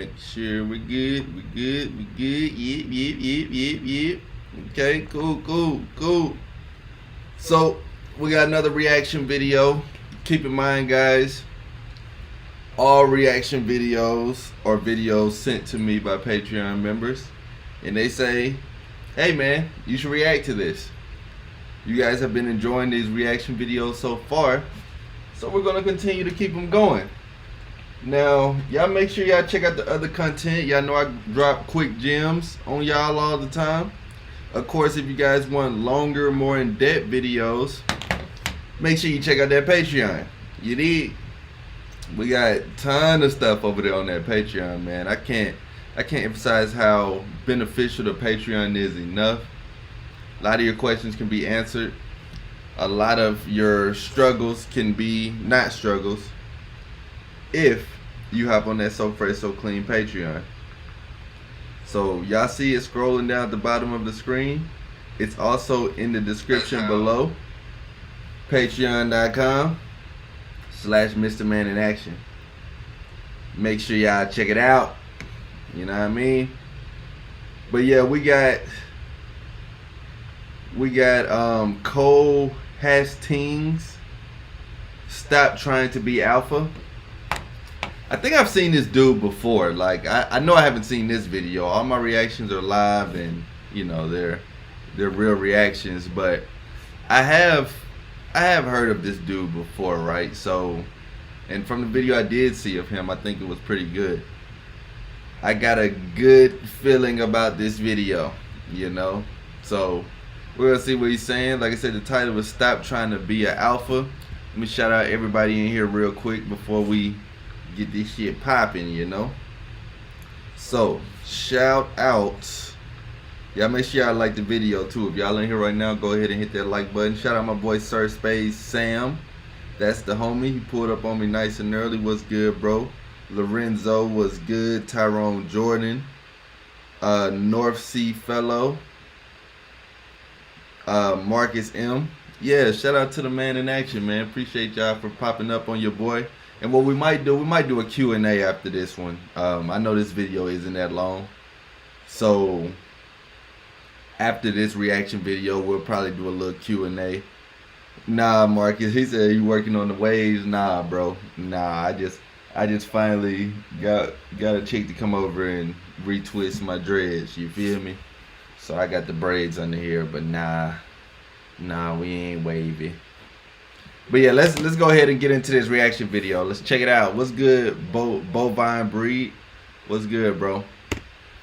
Make sure we good. Yep. Okay, cool. So we got another reaction video. Keep in mind, guys, all reaction videos are videos sent to me by Patreon members, and they say, hey man, you should react to this. You guys have been enjoying these reaction videos so far, so we're gonna continue to keep them going. Now, y'all make sure y'all check out the other content. Y'all know I drop quick gems on y'all all the time. Of course, if you guys want longer, more in-depth videos, make sure you check out that Patreon. You need. We got a ton of stuff over there on that Patreon, man. I can't emphasize how beneficial the Patreon is enough. A lot of your questions can be answered. A lot of your struggles can be not struggles if you hop on that So Fresh So Clean Patreon. So y'all see it scrolling down at the bottom of the screen. It's also in the description below. Patreon.com/Mr. Man in Action. Make sure y'all check it out. You know what I mean? But yeah, we got Cole Hastings. Stop trying to be alpha. I think I've seen this dude before. Like I know I haven't seen this video. All my reactions are live, and you know they're real reactions. But I have heard of this dude before, right? So, and from the video I did see of him, I think it was pretty good. I got a good feeling about this video, you know. So we're gonna see what he's saying. Like I said, the title was "Stop Trying to Be an Alpha." Let me shout out everybody in here real quick before we get this shit popping, you know. So shout out, y'all make sure y'all like the video too. If y'all in here right now, go ahead and hit that like button. Shout out my boy Sir Spades Sam, that's the homie. He pulled up on me nice and early. What's good, bro? Lorenzo was good. Tyrone Jordan, North Sea Fellow, Marcus M. Yeah, shout out to the man in action, man. Appreciate y'all for popping up on your boy. And what we might do a Q&A after this one. I know this video isn't that long, so after this reaction video, we'll probably do a little Q&A. Nah, Marcus, he said you working on the waves. Nah, bro. Nah, I just finally got a chick to come over and retwist my dreads. You feel me? So I got the braids under here, but nah, we ain't wavy. But yeah, let's go ahead and get into this reaction video. Let's check it out. What's good, Bovine Breed? What's good, bro?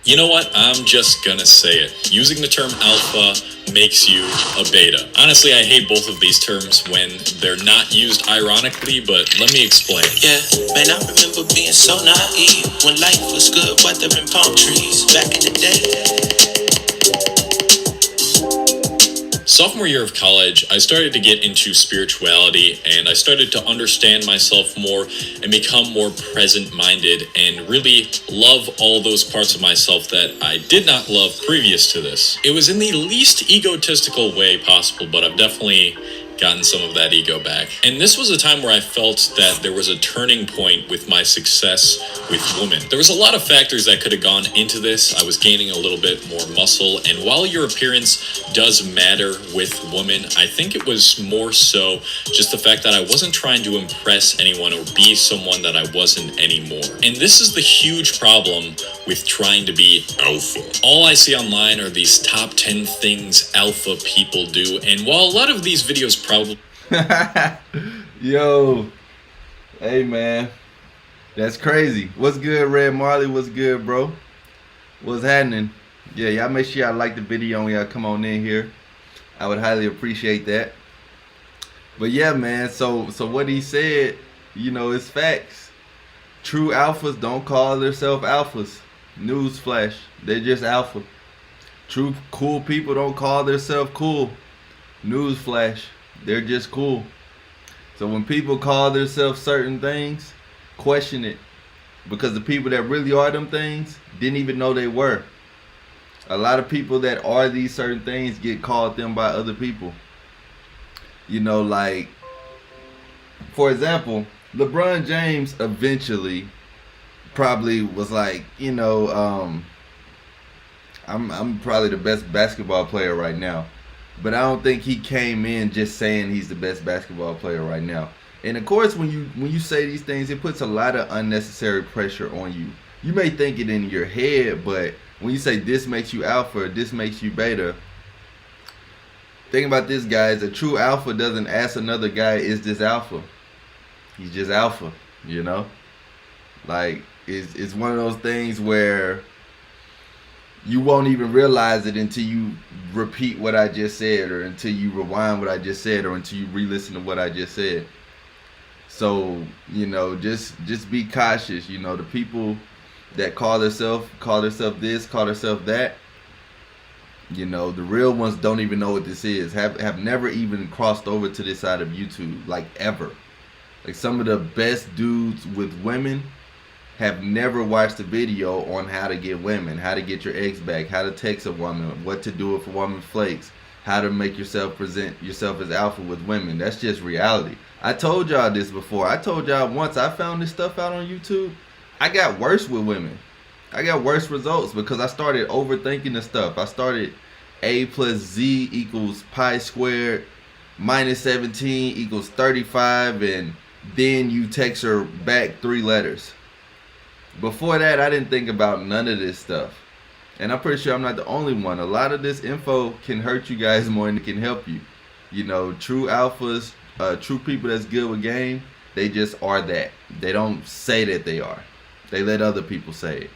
You know what? I'm just gonna say it. Using the term alpha makes you a beta. Honestly, I hate both of these terms when they're not used ironically, but let me explain. Yeah, man, I remember being so naive when life was good, weathering palm trees back in the day. Sophomore year of college, I started to get into spirituality, and I started to understand myself more and become more present-minded and really love all those parts of myself that I did not love previous to this. It was in the least egotistical way possible, but I've definitely gotten some of that ego back. And this was a time where I felt that there was a turning point with my success with women. There was a lot of factors that could have gone into this. I was gaining a little bit more muscle, and while your appearance does matter with women, I think it was more so just the fact that I wasn't trying to impress anyone or be someone that I wasn't anymore. And this is the huge problem with trying to be alpha. All I see online are these top 10 things alpha people do, and while a lot of these videos probably Yo, hey man, that's crazy. What's good, Red Marley? What's good, bro? What's happening? Yeah, y'all make sure y'all like the video when y'all come on in here. I would highly appreciate that. But yeah, man, so what he said, you know, it's facts. True alphas don't call themselves alphas. Newsflash, they're just alpha. True cool people don't call themselves cool. Newsflash, they're just cool. So when people call themselves certain things, question it. Because the people that really are them things didn't even know they were. A lot of people that are these certain things get called them by other people. You know, like, for example, LeBron James eventually probably was like, I'm probably the best basketball player right now. But I don't think he came in just saying he's the best basketball player right now. And of course, when you say these things, it puts a lot of unnecessary pressure on you. You may think it in your head, but when you say this makes you alpha, this makes you beta, think about this, guys. A true alpha doesn't ask another guy, is this alpha? He's just alpha, Like, it's one of those things where you won't even realize it until you repeat what I just said, or until you rewind what I just said, or until you re-listen to what I just said. So, just be cautious. The people that call themselves this, call themselves that, the real ones don't even know what this is. Have never even crossed over to this side of YouTube, like, ever. Like, some of the best dudes with women have never watched a video on how to get women, how to get your ex back, how to text a woman, what to do if a woman flakes, how to make yourself present yourself as alpha with women. That's just reality. I told y'all this before. I told y'all once I found this stuff out on YouTube, I got worse with women. I got worse results because I started overthinking the stuff. I started A plus Z equals pi squared minus 17 equals 35, and then you text her back 3 letters. Before that, I didn't think about none of this stuff. And I'm pretty sure I'm not the only one. A lot of this info can hurt you guys more than it can help you. True alphas, true people that's good with game, they just are that. They don't say that they are. They let other people say it.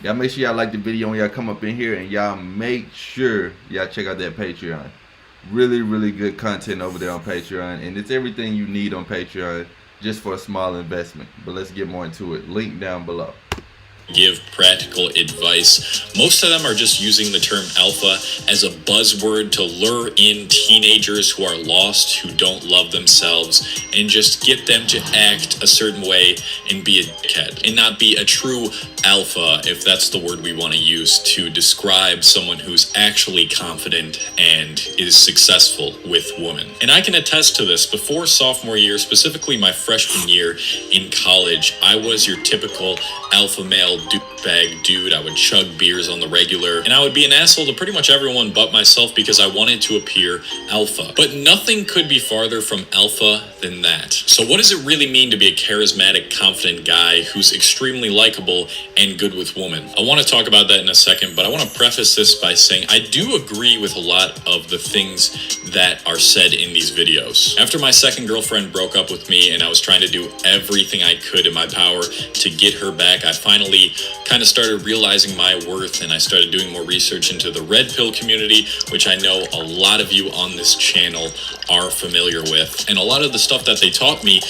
Y'all make sure y'all like the video when y'all come up in here, and y'all make sure y'all check out that Patreon. Really, really good content over there on Patreon, and it's everything you need on Patreon just for a small investment. But let's get more into it. Link down below. Give practical advice. Most of them are just using the term alpha as a buzzword to lure in teenagers who are lost, who don't love themselves, and just get them to act a certain way and be a dickhead, and not be a true alpha, if that's the word we want to use to describe someone who's actually confident and is successful with women. And I can attest to this. Before sophomore year, specifically my freshman year in college, I was your typical alpha male douchebag dude. I would chug beers on the regular, and I would be an asshole to pretty much everyone but myself because I wanted to appear alpha. But nothing could be farther from alpha than that. So what does it really mean to be a charismatic, confident guy who's extremely likable and good with women? I want to talk about that in a second, but I want to preface this by saying I do agree with a lot of the things that are said in these videos. After my second girlfriend broke up with me and I was trying to do everything I could in my power to get her back, I finally kind of started realizing my worth, and I started doing more research into the Redpill community, which I know a lot of you on this channel are familiar with. And a lot of the stuff that they taught me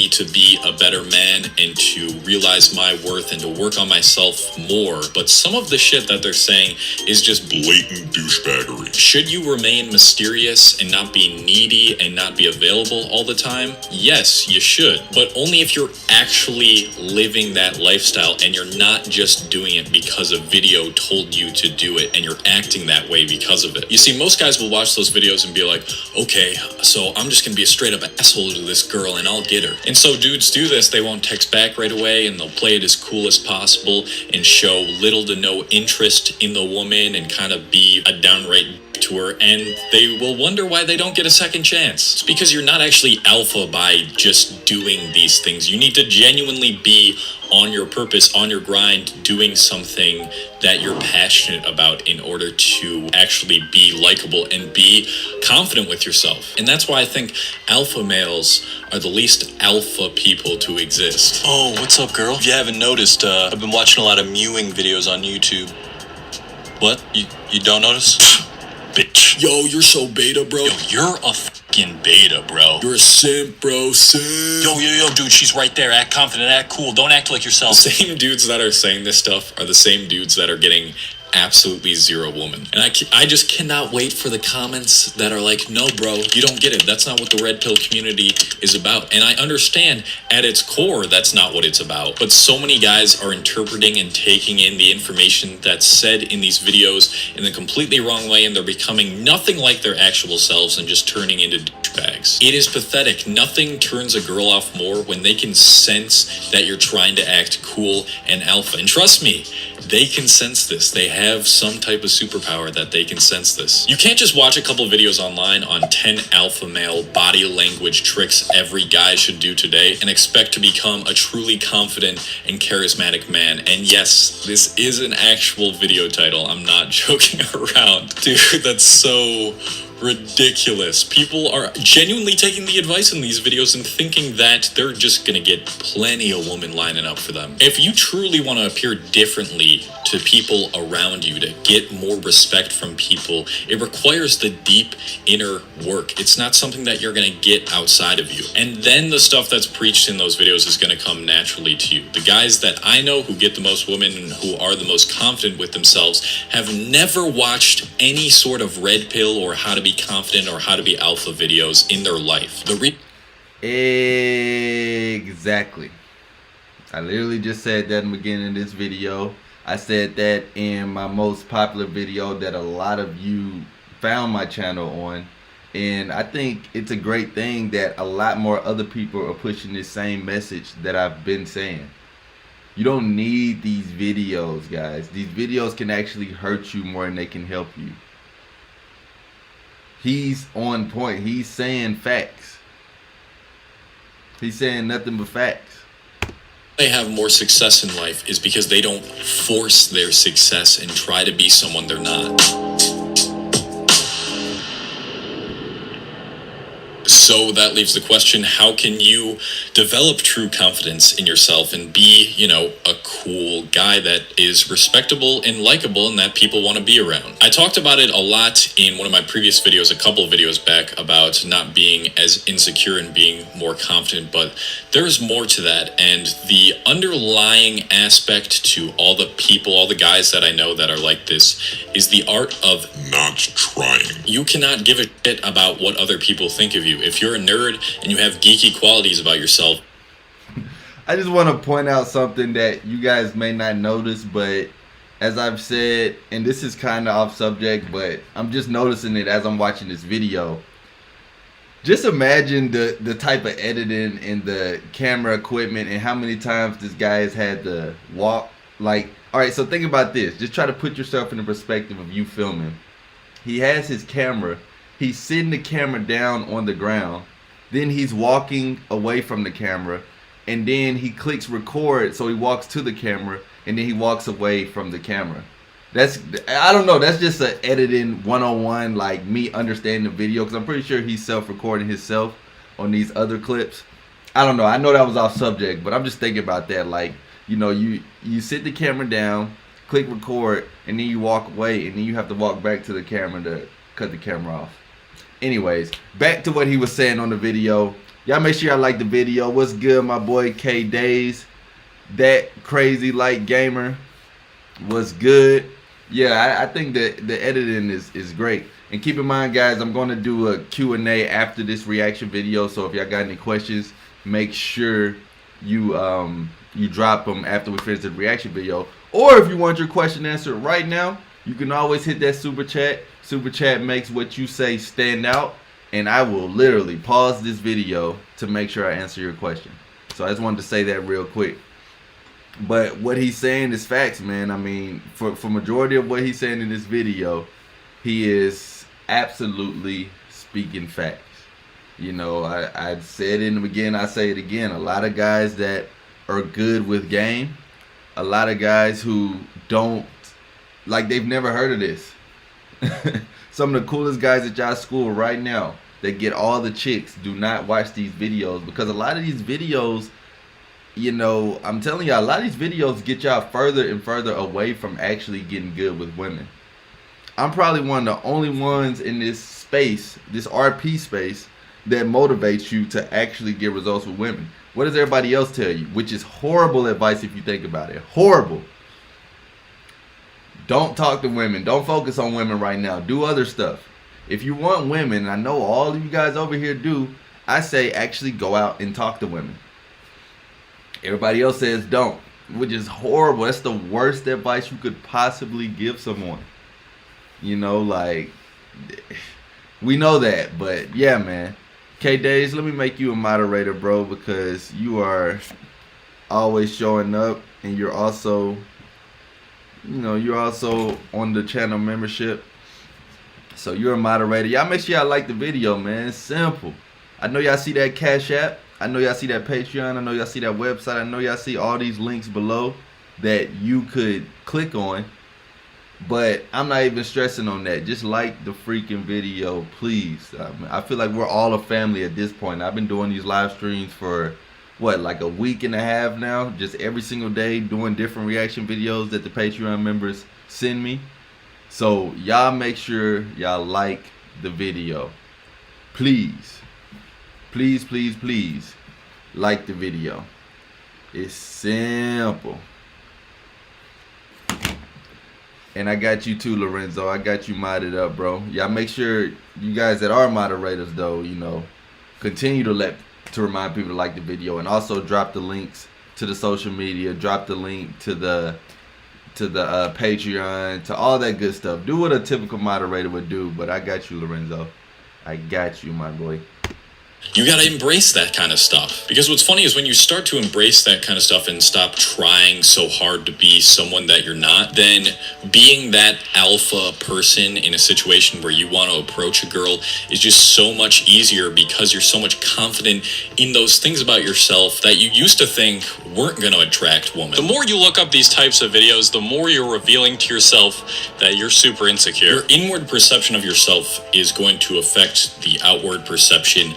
to be a better man and to realize my worth and to work on myself more. But some of the shit that they're saying is just blatant douchebaggery. Should you remain mysterious and not be needy and not be available all the time? Yes, you should, but only if you're actually living that lifestyle and you're not just doing it because a video told you to do it and you're acting that way because of it. You see, most guys will watch those videos and be like, okay, so I'm just gonna be a straight up asshole to this girl and I'll get her. And so dudes do this. They won't text back right away, and they'll play it as cool as possible and show little to no interest in the woman and kind of be a downright to her, and they will wonder why they don't get a second chance. It's because you're not actually alpha by just doing these things. You need to genuinely be on your purpose, on your grind, doing something that you're passionate about in order to actually be likable and be confident with yourself. And that's why I think alpha males are the least alpha people to exist. Oh, what's up, girl? If you haven't noticed, I've been watching a lot of mewing videos on YouTube. What? You don't notice? Bitch. Yo, you're so beta, bro. Yo, you're a fucking beta, bro. You're a simp, bro. Simp. Yo, dude, she's right there. Act confident, act cool. Don't act like yourself. The same dudes that are saying this stuff are the same dudes that are getting absolutely zero woman. And I just cannot wait for the comments that are like, no bro, you don't get it. That's not what the red pill community is about. And I understand at its core that's not what it's about. But so many guys are interpreting and taking in the information that's said in these videos in the completely wrong way, and they're becoming nothing like their actual selves and just turning into douchebags. It is pathetic. Nothing turns a girl off more when they can sense that you're trying to act cool and alpha. And trust me, they can sense this. They have some type of superpower that they can sense this. You can't just watch a couple videos online on 10 alpha male body language tricks every guy should do today and expect to become a truly confident and charismatic man. And yes, this is an actual video title. I'm not joking around. Dude, that's so ridiculous. People are genuinely taking the advice in these videos and thinking that they're just gonna get plenty of women lining up for them. If you truly want to appear differently to people around you, to get more respect from people, it requires the deep inner work. It's not something that you're gonna get outside of you. And then the stuff that's preached in those videos is gonna come naturally to you. The guys that I know who get the most women and who are the most confident with themselves have never watched any sort of red pill or how to be confident or how to be alpha videos in their life. Exactly. I literally just said that in the beginning of this video. I said that in my most popular video that a lot of you found my channel on. And I think it's a great thing that a lot more other people are pushing this same message that I've been saying. You don't need these videos, guys. These videos can actually hurt you more than they can help you. He's on point. He's saying facts. He's saying nothing but facts. They have more success in life is because they don't force their success and try to be someone they're not. So that leaves the question, how can you develop true confidence in yourself and be, a cool guy that is respectable and likable and that people want to be around? I talked about it a lot in one of my previous videos, a couple of videos back, about not being as insecure and being more confident, but there's more to that. And the underlying aspect to all the people, all the guys that I know that are like this, is the art of not trying. You cannot give a shit about what other people think of you. If you're a nerd and you have geeky qualities about yourself. I just want to point out something that you guys may not notice, but as I've said, and this is kind of off subject, but I'm just noticing it as I'm watching this video. Just imagine the type of editing and the camera equipment and how many times this guy has had to walk. Like, all right, so think about this. Just try to put yourself in the perspective of you filming. He has his camera. He's sitting the camera down on the ground. Then he's walking away from the camera. And then he clicks record, so he walks to the camera. And then he walks away from the camera. I don't know, that's just an editing 101, like me understanding the video. Because I'm pretty sure he's self-recording himself on these other clips. I don't know, I know that was off subject, but I'm just thinking about that. Like, you sit the camera down, click record, and then you walk away. And then you have to walk back to the camera to cut the camera off. Anyways, back to what he was saying on the video. Y'all make sure y'all like the video. What's good, my boy K Days? That crazy light gamer. What's good? Yeah, I think that the editing is great. And keep in mind, guys, I'm going to do a Q&A after this reaction video. So if y'all got any questions, make sure you drop them after we finish the reaction video. Or if you want your question answered right now, you can always hit that super chat. Super chat makes what you say stand out, and I will literally pause this video to make sure I answer your question. So I just wanted to say that real quick. But what he's saying is facts, man. I mean, for majority of what he's saying in this video, he is absolutely speaking facts. I said it in the beginning, I say it again. A lot of guys that are good with game, a lot of guys who don't, like, they've never heard of this. Some of the coolest guys at y'all school right now that get all the chicks do not watch these videos, because a lot of these videos, I'm telling y'all, a lot of these videos get y'all further and further away from actually getting good with women. I'm probably one of the only ones in this space, this RP space, that motivates you to actually get results with women. What does everybody else tell you? Which is horrible advice if you think about it. Horrible. Don't talk to women. Don't focus on women right now. Do other stuff. If you want women, and I know all of you guys over here do, I say actually go out and talk to women. Everybody else says don't, which is horrible. That's the worst advice you could possibly give someone. You know, like, we know that, but yeah, man. K-Days, let me make you a moderator, bro, because you are always showing up, and you're also, you know, you're also on the channel membership. So you're a moderator. Y'all make sure y'all like the video, man. It's simple. I know y'all see that Cash App. I know y'all see that Patreon. I know y'all see that website. I know y'all see all these links below that you could click on. But I'm not even stressing on that. Just like the freaking video, please. I feel like we're all a family at this point. I've been doing these live streams for, what, like a week and a half now? Just every single day doing different reaction videos that the Patreon members send me. So y'all make sure y'all like the video. Please. Please, please, please like the video. It's simple. And I got you too, Lorenzo. I got you modded up, bro. Y'all make sure you guys that are moderators, though, you know, continue to remind people to like the video, and also drop the links to the social media. Drop the link to the Patreon, to all that good stuff. Do what a typical moderator would do. But I got you, Lorenzo. I got you, my boy. You gotta embrace that kind of stuff. Because what's funny is when you start to embrace that kind of stuff and stop trying so hard to be someone that you're not, then being that alpha person in a situation where you want to approach a girl is just so much easier, because you're so much confident in those things about yourself that you used to think weren't gonna attract women. The more you look up these types of videos, the more you're revealing to yourself that you're super insecure. Your inward perception of yourself is going to affect the outward perception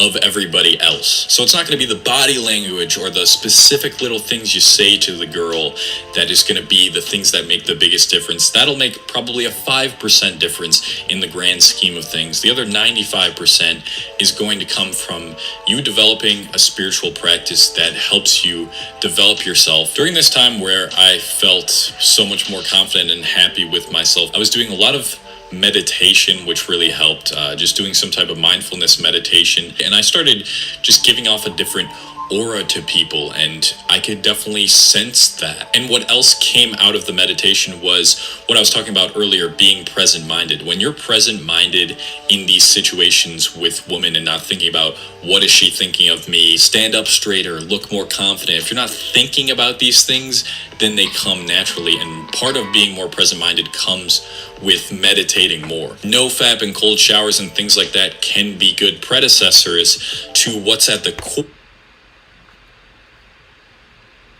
of everybody else. So it's not going to be the body language or the specific little things you say to the girl that is going to be the things that make the biggest difference. That'll make probably a 5% difference in the grand scheme of things. The other 95% is going to come from you developing a spiritual practice that helps you develop yourself. During this time where I felt so much more confident and happy with myself, I was doing a lot of meditation, which really helped, just doing some type of mindfulness meditation, and I started just giving off a different aura to people, and I could definitely sense that. And what else came out of the meditation was what I was talking about earlier, being present-minded. When you're present-minded in these situations with women and not thinking about what is she thinking of me, stand up straighter, look more confident. If you're not thinking about these things, then they come naturally, and part of being more present-minded comes with meditating more. No-fap and cold showers and things like that can be good predecessors to what's at the core.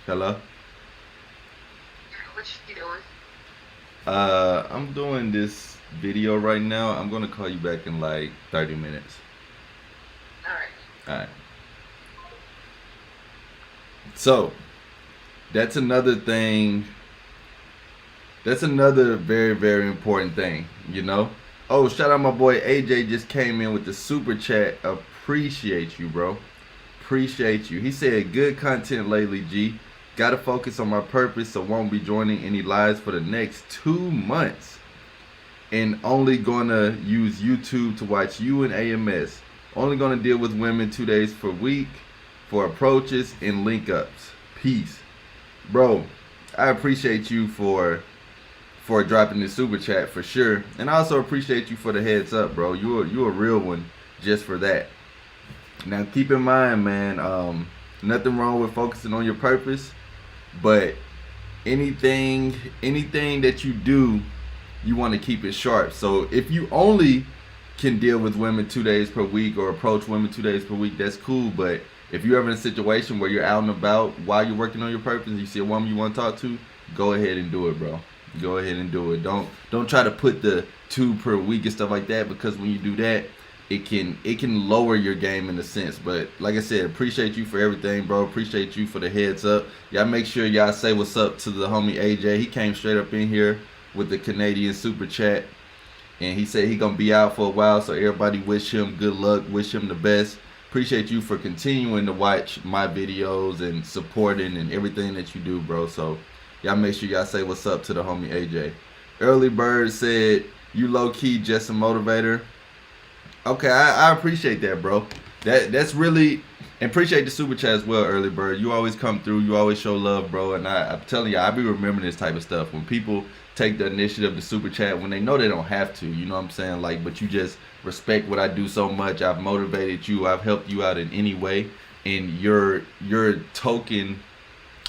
Hello? What you doing? I'm doing this video right now. I'm gonna call you back in like 30 minutes. Alright. So, that's another thing. That's another very, very important thing, you know? Oh, shout out my boy AJ, just came in with the super chat. Appreciate you, bro. Appreciate you. He said, good content lately, G. Gotta focus on my purpose, so won't be joining any lives for the next 2 months. And only gonna use YouTube to watch you and AMS. Only gonna deal with women 2 days per week for approaches and link ups. Peace. Bro, I appreciate you for dropping this super chat for sure. And I also appreciate you for the heads up, bro. You a real one just for that. Now keep in mind, man, nothing wrong with focusing on your purpose, but anything that you do, you want to keep it sharp. So if you only can deal with women 2 days per week or approach women 2 days per week, that's cool. But if you're ever in a situation where you're out and about while you're working on your purpose and you see a woman you want to talk to, go ahead and do it, bro. Go ahead and do it. Don't try to put the 2 per week and stuff like that, because when you do that, it can lower your game in a sense. But like I said, appreciate you for everything, bro. Appreciate you for the heads up. Y'all make sure y'all say what's up to the homie AJ. He came straight up in here with the Canadian super chat, and he said he gonna be out for a while, so everybody wish him good luck, wish him the best. Appreciate you for continuing to watch my videos and supporting and everything that you do, bro. So y'all make sure y'all say what's up to the homie AJ. Early Bird said, you low key just a motivator. Okay, I appreciate that, bro. That's really, and appreciate the super chat as well, Early Bird. You always come through. You always show love, bro. And I'm telling you, I be remembering this type of stuff when people take the initiative to super chat when they know they don't have to. You know what I'm saying? Like, but you just respect what I do so much. I've motivated you. I've helped you out in any way, and your token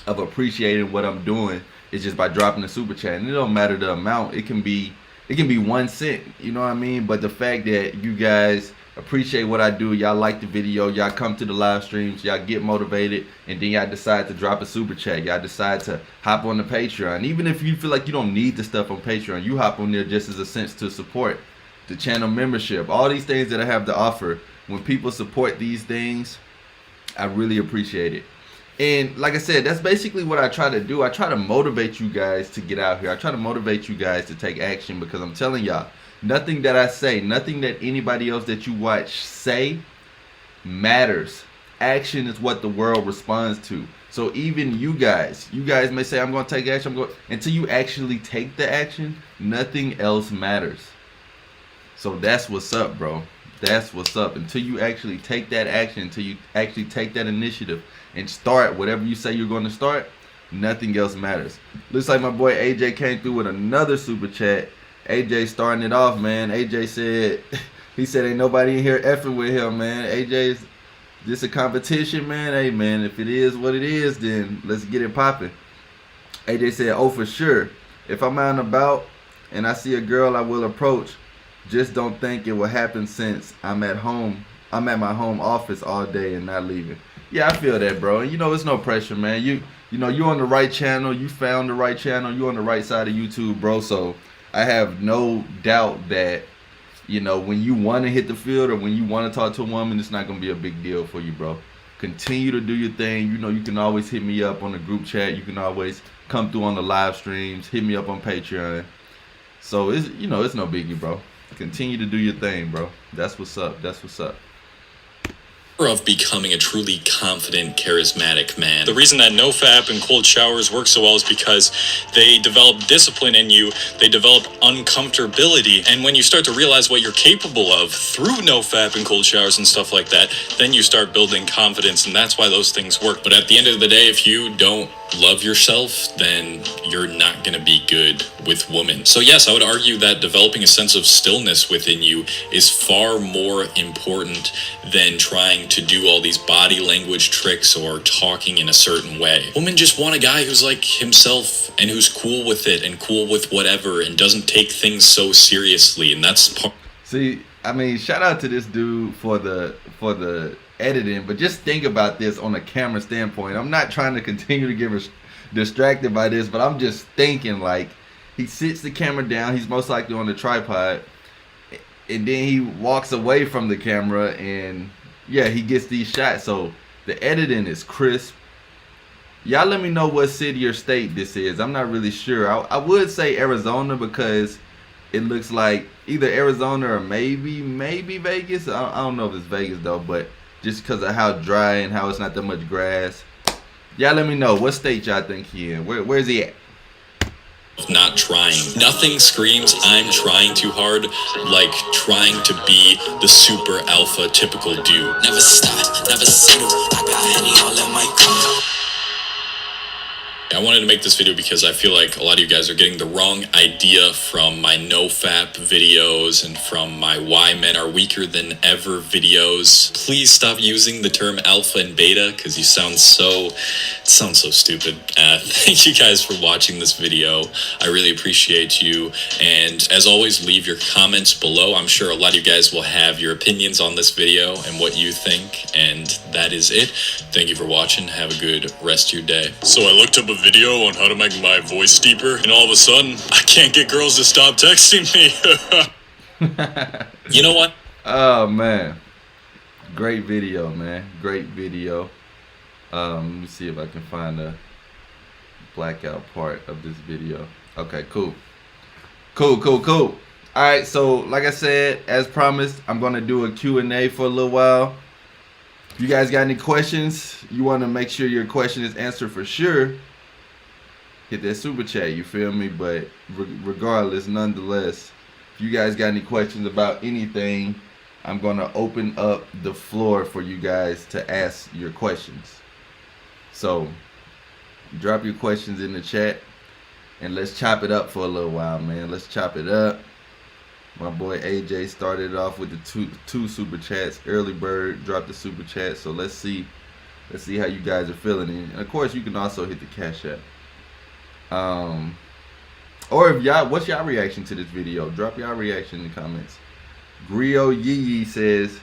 of appreciating what I'm doing is just by dropping the super chat. And it don't matter the amount. It can be 1 cent. You know what I mean? But the fact that you guys appreciate what I do, y'all like the video, y'all come to the live streams, y'all get motivated, and then y'all decide to drop a super chat. Y'all decide to hop on the Patreon. Even if you feel like you don't need the stuff on Patreon, you hop on there just as a sense to support the channel membership. All these things that I have to offer, when people support these things, I really appreciate it. And like I said, that's basically what I try to do. I try to motivate you guys to get out here. I try to motivate you guys to take action, because I'm telling y'all, nothing that I say, nothing that anybody else that you watch say matters. Action is what the world responds to. So even you guys may say, I'm going to take action. Until you actually take the action, nothing else matters. So that's what's up, bro. That's what's up. Until you actually take that action, until you actually take that initiative and start whatever you say you're going to start, nothing else matters. Looks like my boy AJ came through with another super chat. AJ starting it off, man. AJ said, he said ain't nobody in here effing with him, man. AJ's this a competition, man. Hey, man, if it is what it is, then let's get it popping. AJ said, oh, for sure. If I'm out and about and I see a girl, I will approach. Just don't think it will happen since I'm at home. I'm at my home office all day and not leaving. Yeah, I feel that, bro. And you know, it's no pressure, man. You know, you're on the right channel. You found the right channel. You're on the right side of YouTube, bro. So I have no doubt that, you know, when you want to hit the field or when you want to talk to a woman, it's not going to be a big deal for you, bro. Continue to do your thing. You know, you can always hit me up on the group chat. You can always come through on the live streams. Hit me up on Patreon. So, it's, you know, it's no biggie, bro. Continue to do your thing, bro. That's what's up. That's what's up. Of becoming a truly confident, charismatic man. The reason that nofap and cold showers work so well is because they develop discipline in you, they develop uncomfortability, and when you start to realize what you're capable of through nofap and cold showers and stuff like that, then you start building confidence, and that's why those things work. But at the end of the day, if you don't love yourself, then you're not going to be good with women. So yes, I would argue that developing a sense of stillness within you is far more important than trying to do all these body language tricks or talking in a certain way. Women just want a guy who's like himself and who's cool with it and cool with whatever and doesn't take things so seriously, and that's part. See, I mean, shout out to this dude for the editing, but just think about this on a camera standpoint. I'm not trying to continue to get distracted by this, but I'm just thinking, like, he sits the camera down, he's most likely on the tripod, and then he walks away from the camera, and yeah, he gets these shots. So the editing is crisp. Y'all let me know what city or state this is. I'm not really sure. I would say Arizona, because it looks like either Arizona or maybe Vegas. I don't know if it's Vegas though, but just because of how dry and how it's not that much grass. Y'all let me know what state y'all think he in. Where's he at? Not trying. Nothing screams I'm trying too hard like trying to be the super alpha typical dude. Never stop, never settle. I got Henny all in my car. I wanted to make this video because I feel like a lot of you guys are getting the wrong idea from my nofap videos and from my why men are weaker than ever videos. Please stop using the term alpha and beta because you sound so stupid. Thank you guys for watching this video. I really appreciate you, and as always, leave your comments below. I'm sure a lot of you guys will have your opinions on this video and what you think, and that is it. Thank you for watching. Have a good rest of your day. So I looked up a video on how to make my voice deeper, and all of a sudden I can't get girls to stop texting me. You know what? Oh man, great video, man. Great video. Let me see if I can find the blackout part of this video. Okay, cool. All right, so like I said, as promised, I'm gonna do a Q&A for a little while. If you guys got any questions, you want to make sure your question is answered for sure, hit that super chat, you feel me? But regardless, nonetheless, if you guys got any questions about anything, I'm gonna open up the floor for you guys to ask your questions. So drop your questions in the chat and let's chop it up for a little while, man. Let's chop it up. My boy AJ started off with the two super chats. Early Bird dropped the super chat. So let's see how you guys are feeling. And of course, you can also hit the Cash App. Or if y'all, what's y'all reaction to this video? Drop y'all reaction in the comments. Grio Yee says,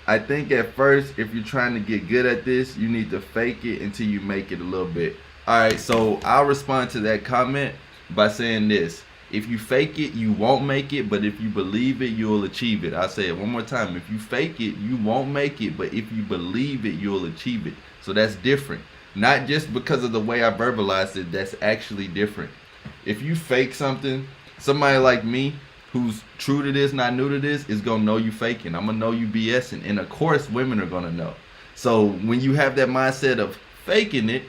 I think at first, if you're trying to get good at this, you need to fake it until you make it a little bit. All right, so I'll respond to that comment by saying this. If you fake it, you won't make it, but if you believe it, you'll achieve it. I'll say it one more time. If you fake it, you won't make it, but if you believe it, you'll achieve it. So that's different. Not just because of the way I verbalized it, that's actually different. If you fake something, somebody like me, who's true to this, not new to this, is gonna know you faking. I'm gonna know you BSing. And of course, women are gonna know. So when you have that mindset of faking it,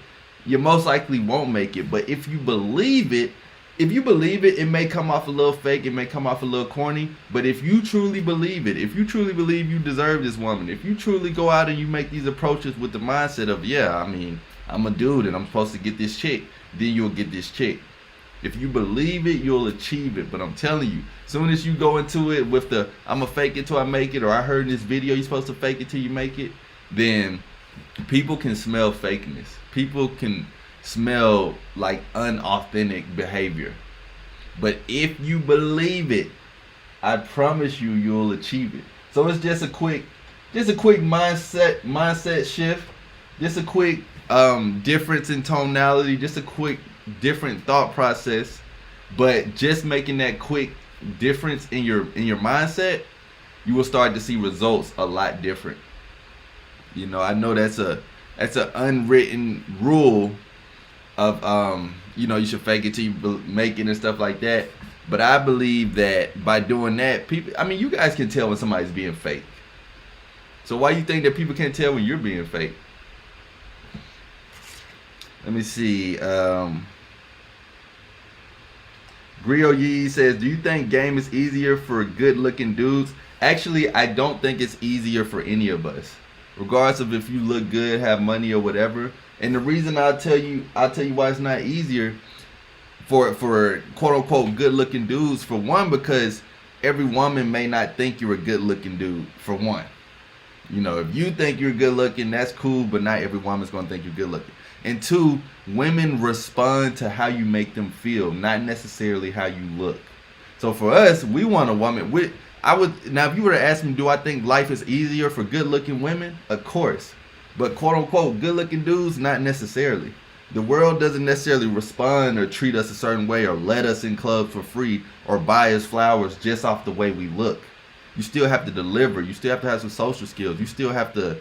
you most likely won't make it. But if you believe it, it may come off a little fake, it may come off a little corny, but if you truly believe it, if you truly believe you deserve this woman, if you truly go out and you make these approaches with the mindset of, yeah, I mean, I'm a dude and I'm supposed to get this chick, then you'll get this chick. If you believe it, you'll achieve it. But I'm telling you, as soon as you go into it with the, I'm going to fake it till I make it, or I heard in this video you're supposed to fake it till you make it, then people can smell fakeness. People can smell like unauthentic behavior. But if you believe it, I promise you, you'll achieve it. So it's just a quick mindset shift, just a quick difference in tonality, just a quick different thought process. But just making that quick difference in your mindset, you will start to see results a lot different. You know, I know that's an unwritten rule of you know, you should fake it till you make it and stuff like that. But I believe that by doing that, people, I mean, you guys can tell when somebody's being fake. So why you think that people can't tell when you're being fake? Let me see. Grio Yee says, do you think game is easier for good looking dudes? Actually, I don't think it's easier for any of us, regardless of if you look good, have money, or whatever. And the reason I'll tell you why it's not easier for quote unquote good looking dudes, for one, because every woman may not think you're a good looking dude, for one. You know, if you think you're good looking, that's cool, but not every woman's gonna think you're good looking. And two, women respond to how you make them feel, not necessarily how you look. So for us, we want a woman with, now if you were to ask me, do I think life is easier for good looking women? Of course. But quote unquote good looking dudes, not necessarily. The world doesn't necessarily respond or treat us a certain way, or let us in clubs for free, or buy us flowers just off the way we look. You still have to deliver. You still have to have some social skills. You still have to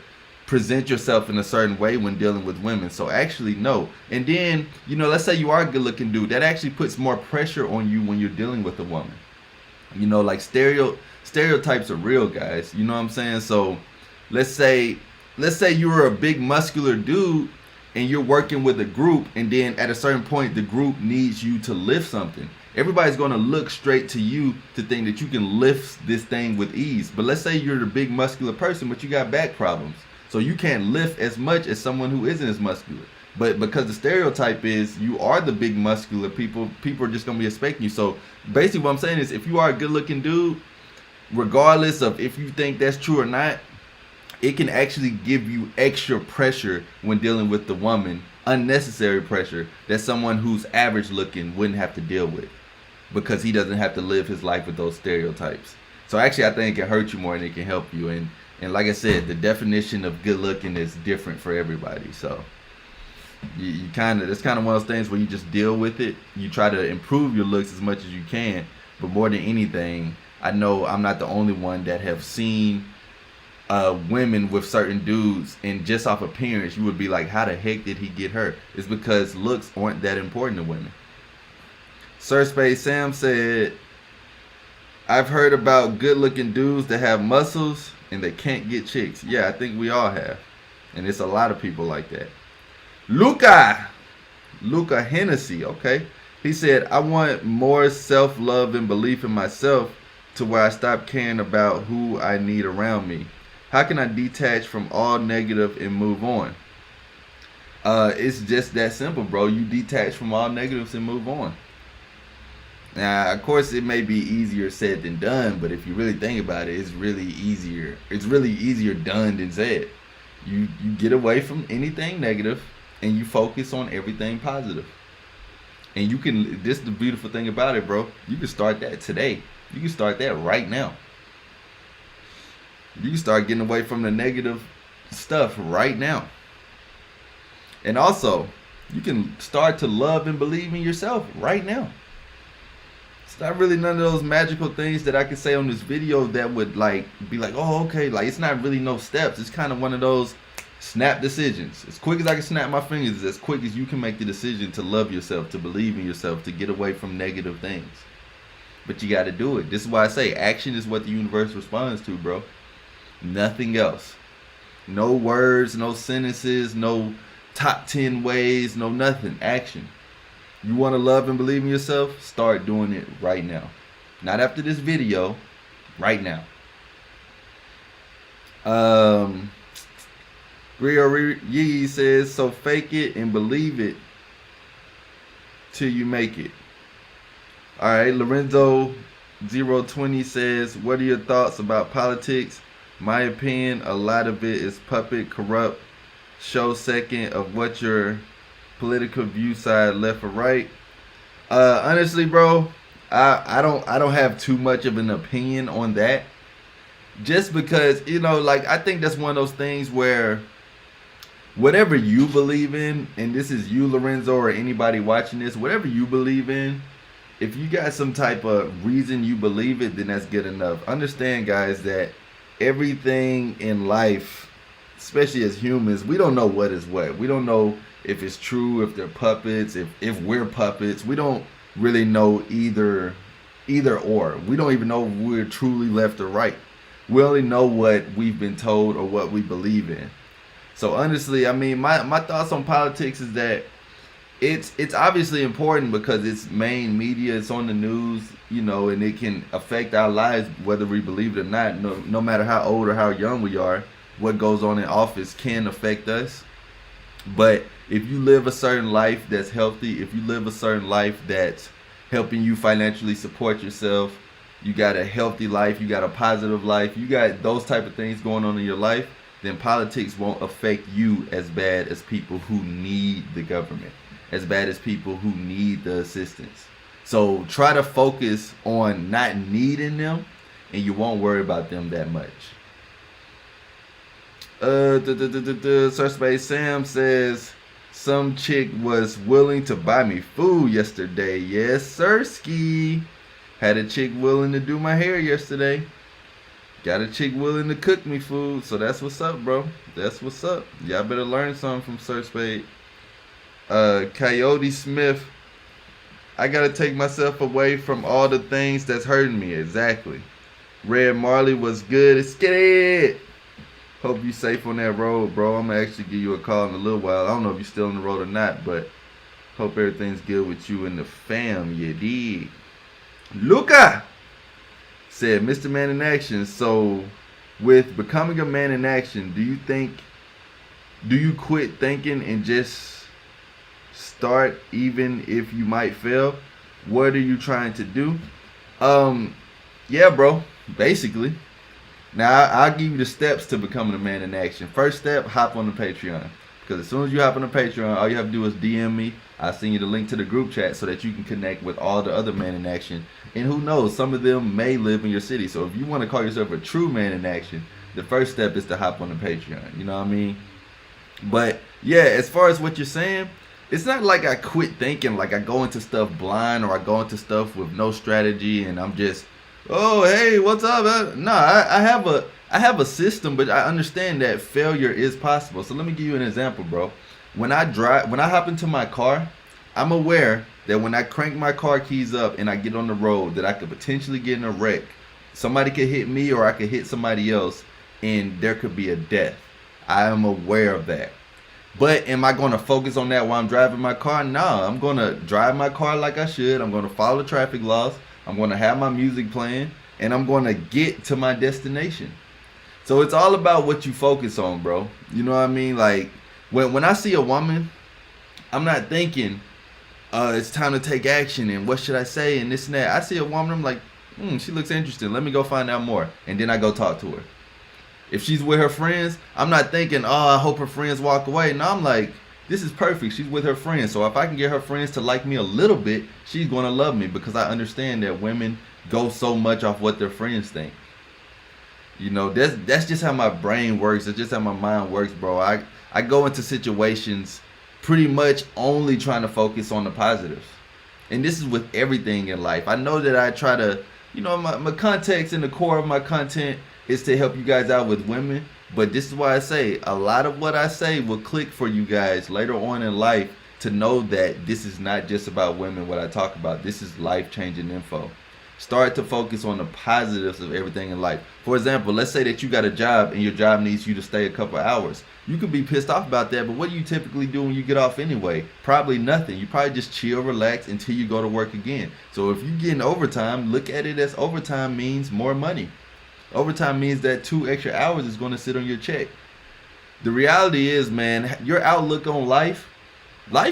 present yourself in a certain way when dealing with women. So actually, no. And then, you know, let's say you are a good looking dude. That actually puts more pressure on you when you're dealing with a woman. You know, like stereotypes are real, guys. You know what I'm saying? So let's say you were a big muscular dude and you're working with a group, and then at a certain point the group needs you to lift something. Everybody's going to look straight to you to think that you can lift this thing with ease. But let's say you're the big muscular person, but you got back problems, so you can't lift as much as someone who isn't as muscular. But because the stereotype is you are the big muscular, people are just going to be expecting you. So basically what I'm saying is, if you are a good looking dude, regardless of if you think that's true or not, it can actually give you extra pressure when dealing with the woman, unnecessary pressure that someone who's average looking wouldn't have to deal with, because he doesn't have to live his life with those stereotypes. So actually I think it can hurt you more than it can help you. And like I said, the definition of good looking is different for everybody. So you kind of, it's kind of one of those things where you just deal with it. You try to improve your looks as much as you can, but more than anything, I know I'm not the only one that have seen women with certain dudes, and just off appearance you would be like, how the heck did he get her? It's because looks aren't that important to women. Sir Space Sam said, I've heard about good looking dudes that have muscles and they can't get chicks. Yeah, I think we all have, and it's a lot of people like that. Luca Luca Hennessy, okay? He said, I want more self-love and belief in myself to where I stop caring about who I need around me. How can I detach from all negative and move on? It's just that simple, bro. You detach from all negatives and move on. Now, of course, it may be easier said than done, but if you really think about it, it's really easier. It's really easier done than said. You get away from anything negative and you focus on everything positive. And you can, this is the beautiful thing about it, bro. You can start that today. You can start that right now. You can start getting away from the negative stuff right now. And also, you can start to love and believe in yourself right now. It's not really none of those magical things that I could say on this video that would like be like, oh, okay, like it's not really no steps. It's kind of one of those snap decisions. As quick as I can snap my fingers, as quick as you can make the decision to love yourself, to believe in yourself, to get away from negative things. But you got to do it. This is why I say action is what the universe responds to, bro. Nothing else. No words, no sentences, no top 10 ways, no nothing. Action. You want to love and believe in yourself? Start doing it right now. Not after this video, right now. Rio Yee says, so fake it and believe it till you make it. Alright, Lorenzo 020 says, what are your thoughts about politics? My opinion, a lot of it is puppet, corrupt, show second of what your political view side, left or right. Honestly, bro, I don't have too much of an opinion on that. Just because, you know, like I think that's one of those things where whatever you believe in, and this is you, Lorenzo, or anybody watching this, whatever you believe in, if you got some type of reason you believe it, then that's good enough. Understand, guys, that everything in life, especially as humans, we don't know what is what. We don't know if it's true, if they're puppets, if we're puppets. We don't really know either or. We don't even know if we're truly left or right. We only know what we've been told or what we believe in. So honestly, I mean, my thoughts on politics is that it's obviously important because it's main media, it's on the news, you know, and it can affect our lives whether we believe it or not. No matter how old or how young we are, what goes on in office can affect us. But if you live a certain life that's healthy, if you live a certain life that's helping you financially support yourself, you got a healthy life, you got a positive life, you got those type of things going on in your life, then politics won't affect you as bad as people who need the government, as bad as people who need the assistance. So try to focus on not needing them, and you won't worry about them that much. Search Space Sam says, some chick was willing to buy me food yesterday. Yes, sirski. Had a chick willing to do my hair yesterday. Got a chick willing to cook me food. So that's what's up, bro. That's what's up. Y'all better learn something from Search Spade. Coyote Smith, I gotta take myself away from all the things that's hurting me. Exactly. Red Marley was good. Let's get it. Hope you safe on that road, bro. I'm gonna actually give you a call in a little while. I don't know if you're still on the road or not, but hope everything's good with you and the fam. You dig? Luca said, Mr. Man in Action. So, with becoming a man in action, do you quit thinking and just start even if you might fail? What are you trying to do? Yeah, bro. Basically. Now, I'll give you the steps to becoming a man in action. First step, hop on the Patreon. Because as soon as you hop on the Patreon, all you have to do is DM me. I'll send you the link to the group chat so that you can connect with all the other men in action. And who knows, some of them may live in your city. So if you want to call yourself a true man in action, the first step is to hop on the Patreon. You know what I mean? But yeah, as far as what you're saying, it's not like I quit thinking, like I go into stuff blind or I go into stuff with no strategy and I'm just, oh, hey, what's up? No, I have a system, but I understand that failure is possible. So let me give you an example, bro. When I hop into my car, I'm aware that when I crank my car keys up and I get on the road, that I could potentially get in a wreck. Somebody could hit me or I could hit somebody else and there could be a death. I am aware of that. But am I going to focus on that while I'm driving my car? No, I'm going to drive my car like I should. I'm going to follow the traffic laws. I'm going to have my music playing, and I'm going to get to my destination. So it's all about what you focus on, bro. You know what I mean? Like when I see a woman, I'm not thinking it's time to take action and what should I say and this and that. I see a woman, I'm like, she looks interesting. Let me go find out more. And then I go talk to her. If she's with her friends, I'm not thinking, I hope her friends walk away. No, I'm like, this is perfect. She's with her friends. So if I can get her friends to like me a little bit, she's going to love me, because I understand that women go so much off what their friends think. You know, that's just how my brain works. It's just how my mind works, bro. I go into situations pretty much only trying to focus on the positives. And this is with everything in life. I know that I try to, my context and the core of my content is to help you guys out with women. But this is why I say a lot of what I say will click for you guys later on in life, to know that this is not just about women, what I talk about. This is life-changing info. Start to focus on the positives of everything in life. For example, let's say that you got a job and your job needs you to stay a couple hours. You could be pissed off about that, but what do you typically do when you get off anyway? Probably nothing. You probably just chill, relax until you go to work again. So if you're getting overtime, look at it as overtime means more money. Overtime means that 2 extra hours is going to sit on your check. The reality is, man, your outlook on life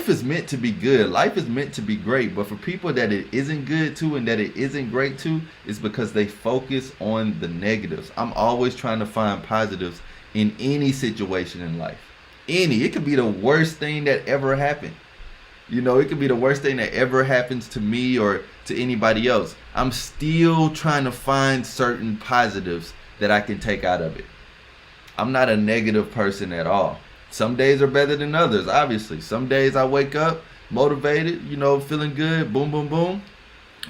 is meant to be good. Life is meant to be great. But for people that it isn't good to and that it isn't great to, it's because they focus on the negatives. I'm always trying to find positives in any situation in life. It could be the worst thing that ever happened. It could be the worst thing that ever happens to me or to anybody else. I'm still trying to find certain positives that I can take out of it. I'm not a negative person at all. Some days are better than others, obviously. Some days I wake up motivated, feeling good, boom, boom, boom.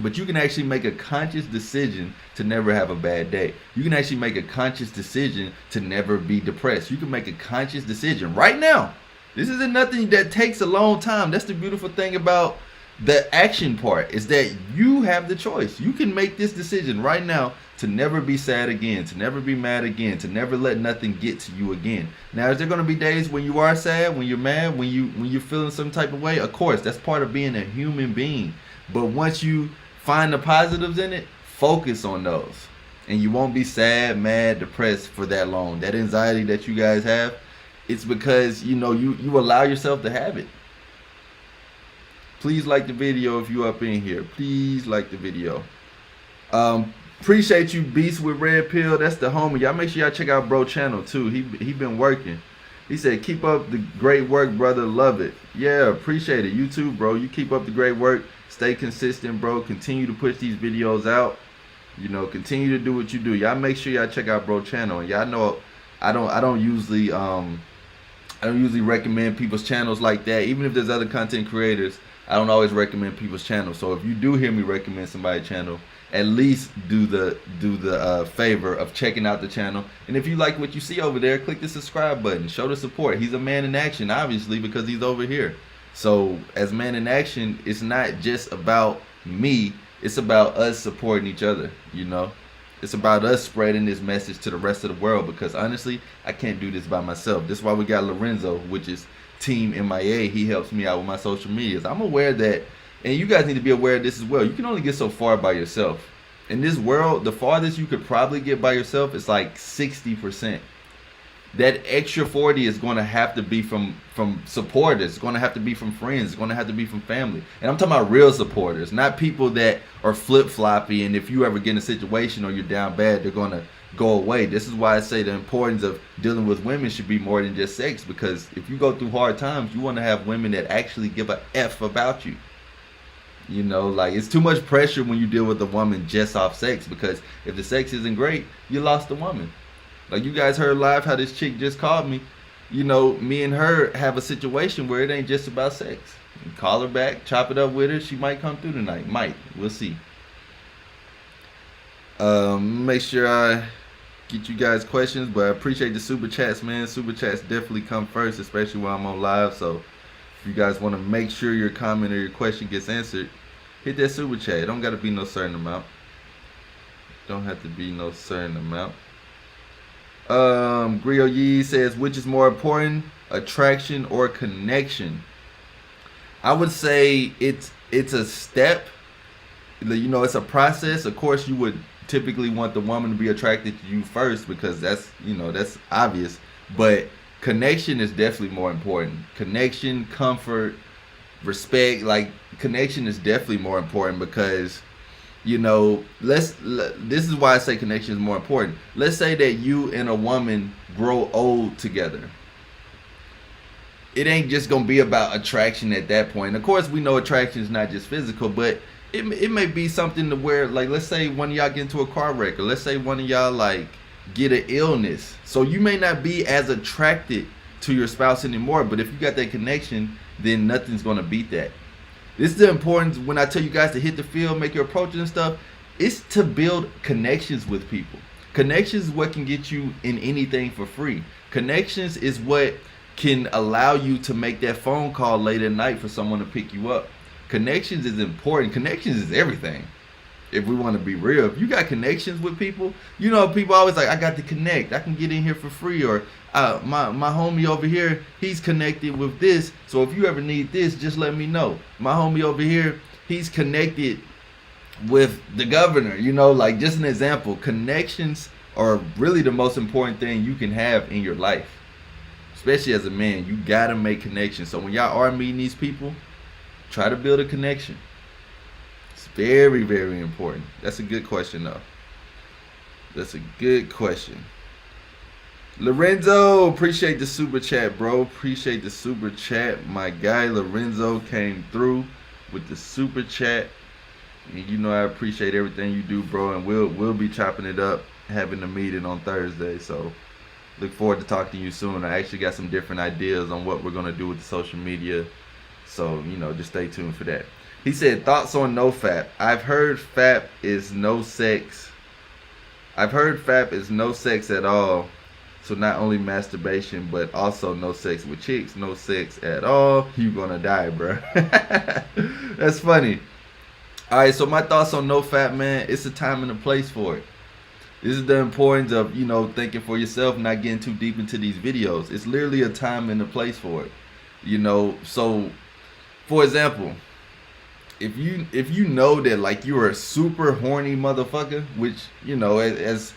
But you can actually make a conscious decision to never have a bad day. You can actually make a conscious decision to never be depressed. You can make a conscious decision right now. This isn't nothing that takes a long time. That's the beautiful thing about the action part, is that you have the choice. You can make this decision right now to never be sad again, to never be mad again, to never let nothing get to you again. Now, is there going to be days when you are sad, when you're mad, when you're feeling some type of way? Of course, that's part of being a human being. But once you find the positives in it, focus on those. And you won't be sad, mad, depressed for that long. That anxiety that you guys have, it's because, you allow yourself to have it. Please like the video if you up in here. Please like the video. Appreciate you, Beast with Redpill. That's the homie. Y'all make sure y'all check out bro channel too. He been working. He said, keep up the great work, brother. Love it. Yeah, appreciate it. You too, bro. You keep up the great work. Stay consistent, bro. Continue to push these videos out. Continue to do what you do. Y'all make sure y'all check out bro channel. And y'all know I don't usually recommend people's channels like that. Even if there's other content creators, I don't always recommend people's channels. So if you do hear me recommend somebody's channel, at least do the favor of checking out the channel. And if you like what you see over there, click the subscribe button. Show the support. He's a man in action, obviously, because he's over here. So as man in action, it's not just about me. It's about us supporting each other, It's about us spreading this message to the rest of the world, because honestly, I can't do this by myself. That's why we got Lorenzo, which is Team MMIA. He helps me out with my social medias. I'm aware that, and you guys need to be aware of this as well, you can only get so far by yourself. In this world, the farthest you could probably get by yourself is like 60%. That extra 40 is going to have to be from supporters. It's going to have to be from friends. It's going to have to be from family. And I'm talking about real supporters, not people that are flip-floppy, and if you ever get in a situation or you're down bad, they're going to go away. This is why I say the importance of dealing with women should be more than just sex, because if you go through hard times, you want to have women that actually give a F about you. It's too much pressure when you deal with a woman just off sex, because if the sex isn't great, you lost the woman. Like you guys heard live how this chick just called me. Me and her have a situation where it ain't just about sex. You call her back, chop it up with her. She might come through tonight. Might. We'll see. Make sure I get you guys questions, but I appreciate the super chats, man. Super chats definitely come first, especially when I'm on live. So if you guys want to make sure your comment or your question gets answered, hit that super chat. It don't got to be no certain amount. Don't have to be no certain amount. Grio Yee says, which is more important, attraction, or connection? I would say it's a step. You know, it's a process. Of course, you would typically want the woman to be attracted to you first because that's, you know, that's obvious. But connection is definitely more important. Connection, comfort, respect. Like, connection is definitely more important because, you know, this is why I say connection is more important. Let's say that you and a woman grow old together. It ain't just gonna be about attraction at that point. Of course, we know attraction is not just physical, but it may be something to where, like, let's say one of y'all get into a car wreck, or let's say one of y'all like get an illness. So you may not be as attracted to your spouse anymore, but if you got that connection, then nothing's gonna beat that. This is the importance when I tell you guys to hit the field, make your approaches and stuff. It's to build connections with people. Connections is what can get you in anything for free. Connections is what can allow you to make that phone call late at night for someone to pick you up. Connections is important. Connections is everything. If we want to be real, if you got connections with people, you know, people always like, I got to connect. I can get in here for free, or my homie over here, he's connected with this. So if you ever need this, just let me know. My homie over here, he's connected with the governor. You know, like, just an example. Connections are really the most important thing you can have in your life. Especially as a man, you gotta make connections. So when y'all are meeting these people, try to build a connection. It's very, very important. That's a good question, though. That's a good question. Lorenzo, appreciate the super chat, bro. Appreciate the super chat. My guy Lorenzo came through with the super chat. And you know I appreciate everything you do, bro. And we'll be chopping it up, having a meeting on Thursday. So look forward to talking to you soon. I actually got some different ideas on what we're going to do with the social media. So, you know, just stay tuned for that. He said, thoughts on no FAP. I've heard FAP is no sex. I've heard FAP is no sex at all. So not only masturbation, but also no sex with chicks. No sex at all. You gonna die, bro. That's funny. All right, so my thoughts on no FAP, man. It's a time and a place for it. This is the importance of, you know, thinking for yourself, not getting too deep into these videos. It's literally a time and a place for it. You know, so for example, if you know that, like, you're a super horny motherfucker, which, you know, as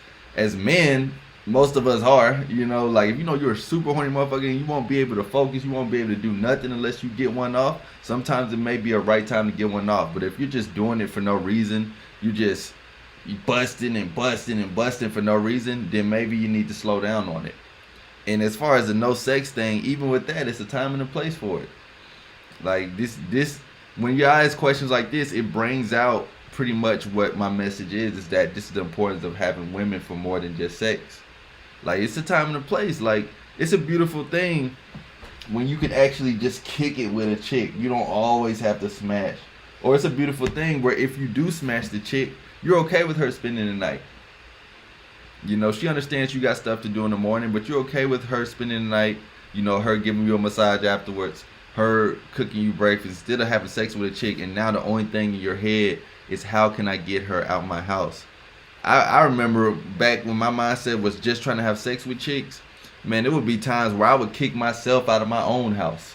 men, most of us are, you know, like, if you know you're a super horny motherfucker and you won't be able to focus, you won't be able to do nothing unless you get one off. Sometimes it may be a right time to get one off. But if you're just doing it for no reason, you busting and busting and busting for no reason, then maybe you need to slow down on it. And as far as the no sex thing, even with that, it's a time and a place for it. Like, this when you ask questions like this, it brings out pretty much what my message is that this is the importance of having women for more than just sex. Like, it's a time and a place. Like, it's a beautiful thing when you can actually just kick it with a chick. You don't always have to smash. Or it's a beautiful thing where if you do smash the chick, you're okay with her spending the night. You know, she understands you got stuff to do in the morning, but you're okay with her spending the night. You know, her giving you a massage afterwards, her cooking you breakfast, instead of having sex with a chick, and now the only thing in your head is, how can I get her out my house? I remember back when my mindset was just trying to have sex with chicks, man, there would be times where I would kick myself out of my own house.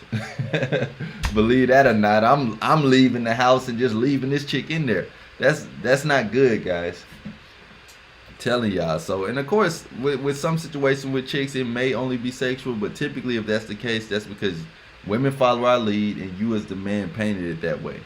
Believe that or not, I'm leaving the house and just leaving this chick in there. That's not good, guys. I'm telling y'all. So, and of course, with some situations with chicks, it may only be sexual, but typically if that's the case, that's because women follow our lead and you as the man painted it that way.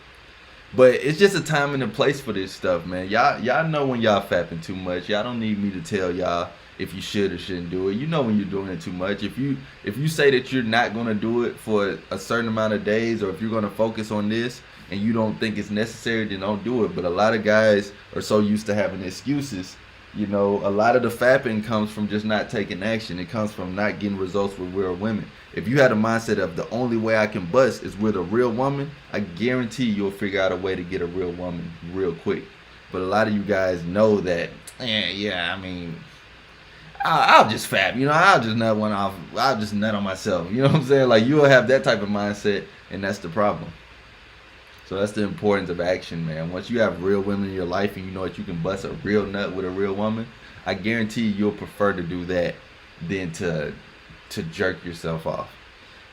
But it's just a time and a place for this stuff, man. Y'all know when y'all fapping too much. Y'all don't need me to tell y'all if you should or shouldn't do it. You know when you're doing it too much. If you say that you're not going to do it for a certain amount of days, or if you're going to focus on this and you don't think it's necessary, then don't do it. But a lot of guys are so used to having excuses. You know, a lot of the fapping comes from just not taking action. It comes from not getting results with real women. If you had a mindset of the only way I can bust is with a real woman, I guarantee you'll figure out a way to get a real woman real quick. But a lot of you guys know that, I mean, I'll just fap, you know, I'll just nut one off, I'll just nut on myself, you know what I'm saying? Like, you'll have that type of mindset, and that's the problem. So that's the importance of action, man. Once you have real women in your life and you know that you can bust a real nut with a real woman, I guarantee you'll prefer to do that than to jerk yourself off.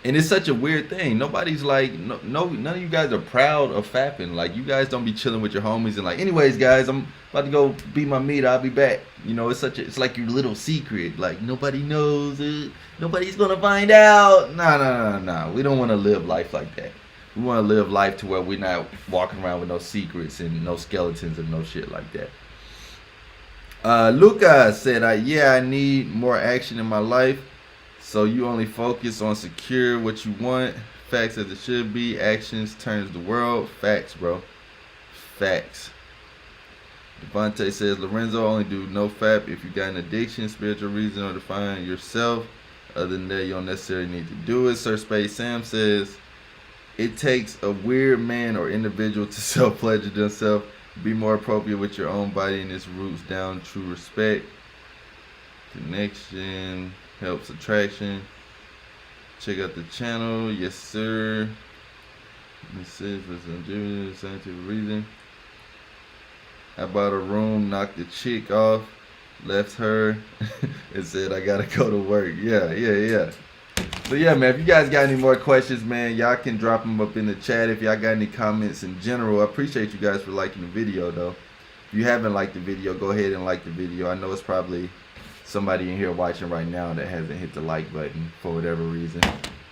And it's such a weird thing. Nobody's like, no, none of you guys are proud of fapping. Like, you guys don't be chilling with your homies and like, anyways, guys, I'm about to go beat my meat. I'll be back. You know, it's like your little secret. Like, nobody knows it. Nobody's gonna find out. Nah. We don't want to live life like that. We want to live life to where we're not walking around with no secrets and no skeletons and no shit like that. Luca said, I need more action in my life. So you only focus on secure what you want. Facts as it should be. Actions turns the world. Facts, bro. Facts. Devontae says, Lorenzo, only do no fap if you got an addiction, spiritual reason, or define yourself. Other than that, you don't necessarily need to do it. Sir Space Sam says, it takes a weird man or individual to self-pleasure themselves. Be more appropriate with your own body and its roots down. True respect. Connection. Helps attraction. Check out the channel. Yes, sir. This is for some scientific reason. I bought a room, knocked the chick off, left her, and said I gotta go to work. Yeah. But yeah, man, if you guys got any more questions, man, y'all can drop them up in the chat. If y'all got any comments in general, I appreciate you guys for liking the video, though. If you haven't liked the video, go ahead and like the video. I know it's probably somebody in here watching right now that hasn't hit the like button for whatever reason,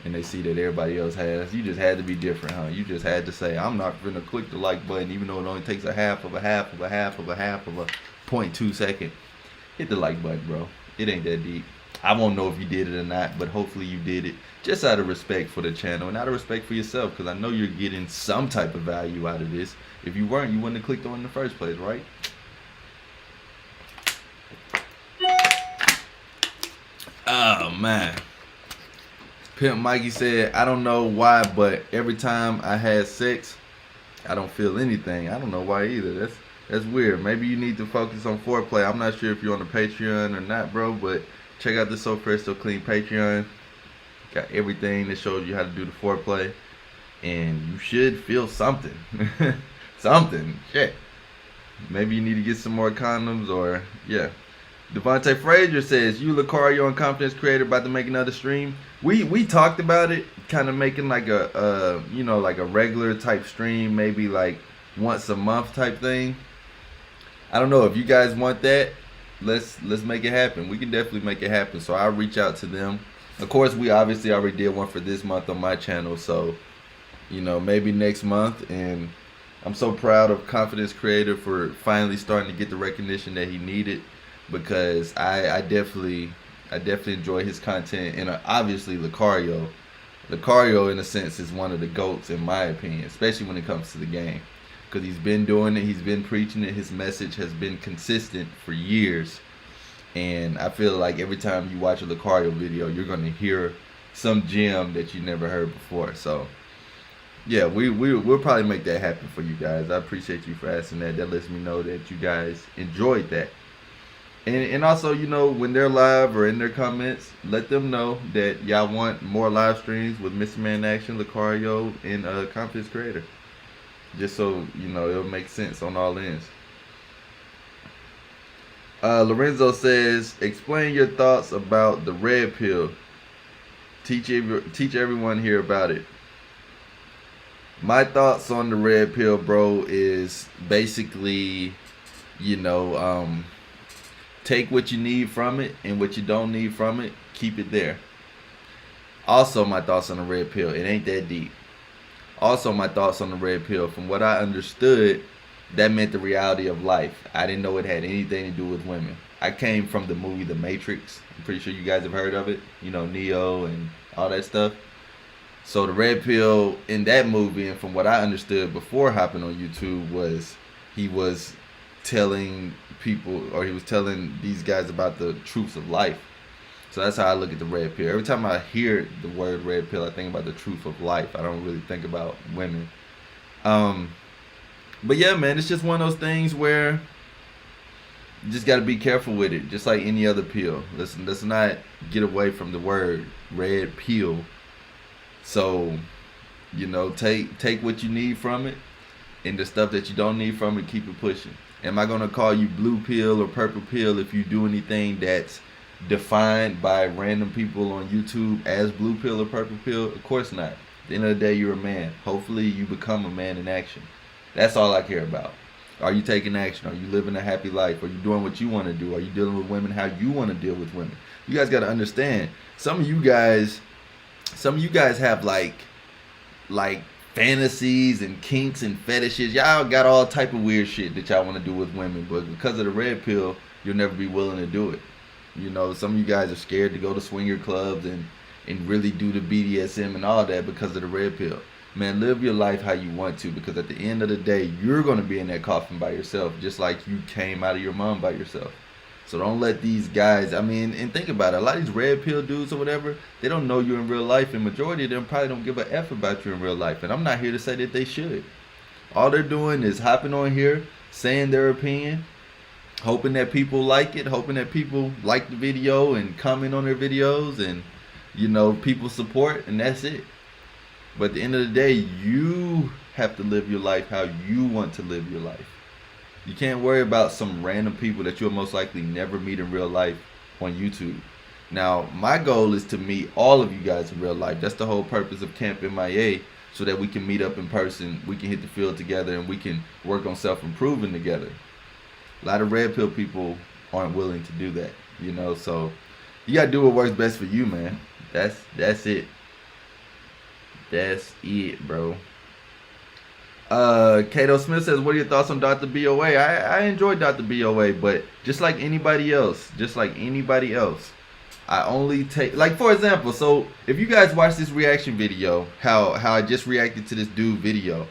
and they see that everybody else has. You just had to be different, huh? You just had to say, I'm not gonna click the like button, even though it only takes a half of a 0.2 second. Hit the like button, bro. It ain't that deep. I won't know if you did it or not, but hopefully you did it just out of respect for the channel and out of respect for yourself, because I know you're getting some type of value out of this. If you weren't, you wouldn't have clicked on it in the first place, right? Oh, man. Pimp Mikey said, I don't know why, but every time I had sex, I don't feel anything. I don't know why either. That's weird. Maybe you need to focus on foreplay. I'm not sure if you're on the Patreon or not, bro, but check out the So Fresh So Clean Patreon. Got everything that shows you how to do the foreplay, and you should feel something. Something. Shit. Maybe you need to get some more condoms, or yeah. Devontae Frazier says, you Lucario and Confidence Creator about to make another stream. We talked about it, kind of making like a like a regular type stream, maybe like once a month type thing. I don't know if you guys want that. Let's make it happen. We can definitely make it happen. So I'll reach out to them. Of course, we obviously already did one for this month on my channel, so maybe next month. And I'm so proud of Confidence Creator for finally starting to get the recognition that he needed, because I definitely enjoy his content. And obviously Lucario in a sense is one of the GOATs in my opinion, especially when it comes to the game, because he's been doing it, he's been preaching it, his message has been consistent for years. And I feel like every time you watch a Lucario video, you're going to hear some gem that you never heard before. So yeah, we'll probably make that happen for you guys. I appreciate you for asking that. That lets me know that you guys enjoyed that. And also, when they're live or in their comments, let them know that y'all want more live streams with Mr. Man in Action, Lucario, and Confidence Creator. Just so, it'll make sense on all ends. Lorenzo says, explain your thoughts about the red pill. Teach everyone here about it. My thoughts on the red pill, bro, is basically, take what you need from it, and what you don't need from it, keep it there. Also, my thoughts on the red pill, it ain't that deep. Also, my thoughts on the red pill, from what I understood, that meant the reality of life. I didn't know it had anything to do with women. I came from the movie The Matrix. I'm pretty sure you guys have heard of it. Neo and all that stuff. So the red pill in that movie, and from what I understood before hopping on YouTube, was he was telling people, or he was telling these guys about the truths of life. So that's how I look at the red pill. Every time I hear the word red pill, I think about the truth of life. I don't really think about women. But yeah, man, it's just one of those things where you just got to be careful with it, just like any other pill. Let's not get away from the word red pill. So, take what you need from it, and the stuff that you don't need from it, keep it pushing. Am I going to call you blue pill or purple pill if you do anything that's defined by random people on YouTube as blue pill or purple pill? Of course not. At the end of the day, you're a man. Hopefully you become a man in action. That's all I care about. Are you taking action? Are you living a happy life? Are you doing what you want to do? Are you dealing with women how you want to deal with women? You guys got to understand, some of you guys have like fantasies and kinks and fetishes. Y'all got all type of weird shit that y'all want to do with women, but because of the red pill, you'll never be willing to do it. You know, some of you guys are scared to go to swinger clubs and really do the BDSM and all that because of the red pill. Man, live your life how you want to, because at the end of the day, you're going to be in that coffin by yourself, just like you came out of your mom by yourself. So don't let these guys, I mean, and think about it, a lot of these red pill dudes or whatever, they don't know you in real life, and majority of them probably don't give a F about you in real life, and I'm not here to say that they should. All they're doing is hopping on here, saying their opinion, hoping that people like it, hoping that people like the video and comment on their videos, and, you know, people support, and that's it. But at the end of the day, you have to live your life how you want to live your life. You can't worry about some random people that you'll most likely never meet in real life on YouTube. Now, my goal is to meet all of you guys in real life. That's the whole purpose of Camp MMIA, so that we can meet up in person, we can hit the field together, and we can work on self-improving together. A lot of red pill people aren't willing to do that, you know, so you gotta do what works best for you, man. That's it. That's it, bro. Kato Smith says, what are your thoughts on Dr. BOA? I enjoy Dr. BOA, but just like anybody else, I only take, like, for example, so if you guys watch this reaction video, how I just reacted to this dude video,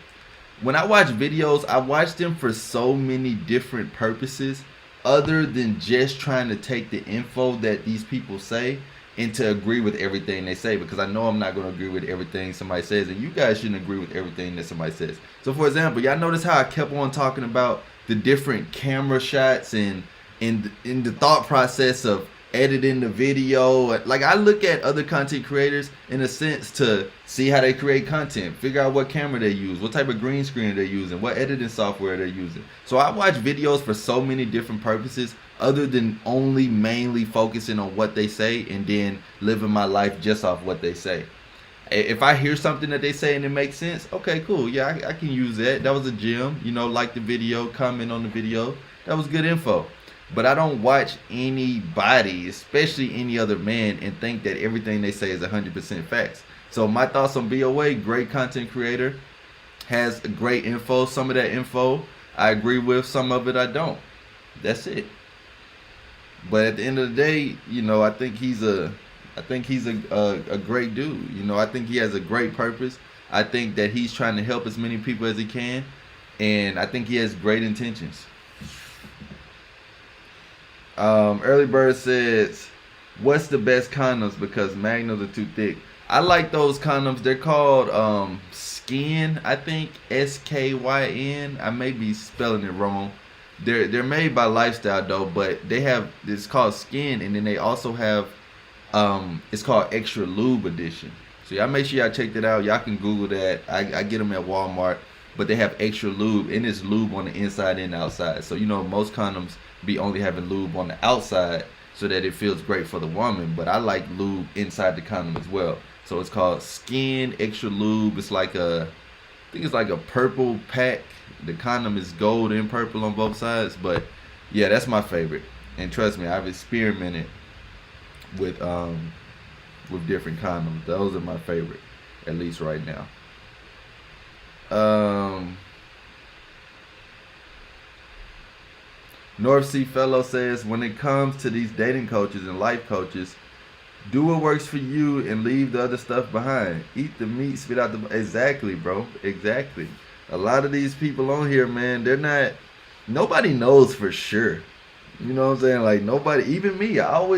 when I watch videos, I watch them for so many different purposes other than just trying to take the info that these people say and to agree with everything they say, because I know I'm not going to agree with everything somebody says, and you guys shouldn't agree with everything that somebody says. So for example, y'all notice how I kept on talking about the different camera shots and in the thought process of editing the video. Like, I look at other content creators in a sense to see how they create content, figure out what camera they use, what type of green screen they're using, what editing software they're using. So I watch videos for so many different purposes other than only mainly focusing on what they say and then living my life just off what they say. If I hear something that they say and it makes sense, okay, cool, yeah, I can use that. That was a gem, you know, like the video, comment on the video. That was good info. But I don't watch anybody, especially any other man, and think that everything they say is 100% facts. So my thoughts on BOA, great content creator, has great info. Some of that info I agree with, some of it I don't. That's it. But at the end of the day, you know, I think he's a great dude. You know, I think he has a great purpose. I think that he's trying to help as many people as he can, and I think he has great intentions. Early Bird says, what's the best condoms because magnums are too thick? I like those condoms. They're called Skin, I think, SKYN. I may be spelling it wrong. They're made by Lifestyle though, but they have, it's called Skin, and then they also have it's called Extra Lube Edition. So y'all make sure y'all check that out. Y'all can Google that. I get them at Walmart, but they have extra lube, and it's lube on the inside and outside. So you know, most condoms be only having lube on the outside so that it feels great for the woman, but I like lube inside the condom as well. So it's called Skin Extra Lube. It's like I think it's like a purple pack. The condom is gold and purple on both sides, but yeah, that's my favorite. And trust me, I've experimented with different condoms. Those are my favorite, at least right now. North Sea Fellow says, when it comes to these dating coaches and life coaches, do what works for you and leave the other stuff behind. Eat the meat, spit out the... Exactly, bro. Exactly. A lot of these people on here, man, they're not... Nobody knows for sure. You know what I'm saying? Like, nobody... Even me, y'all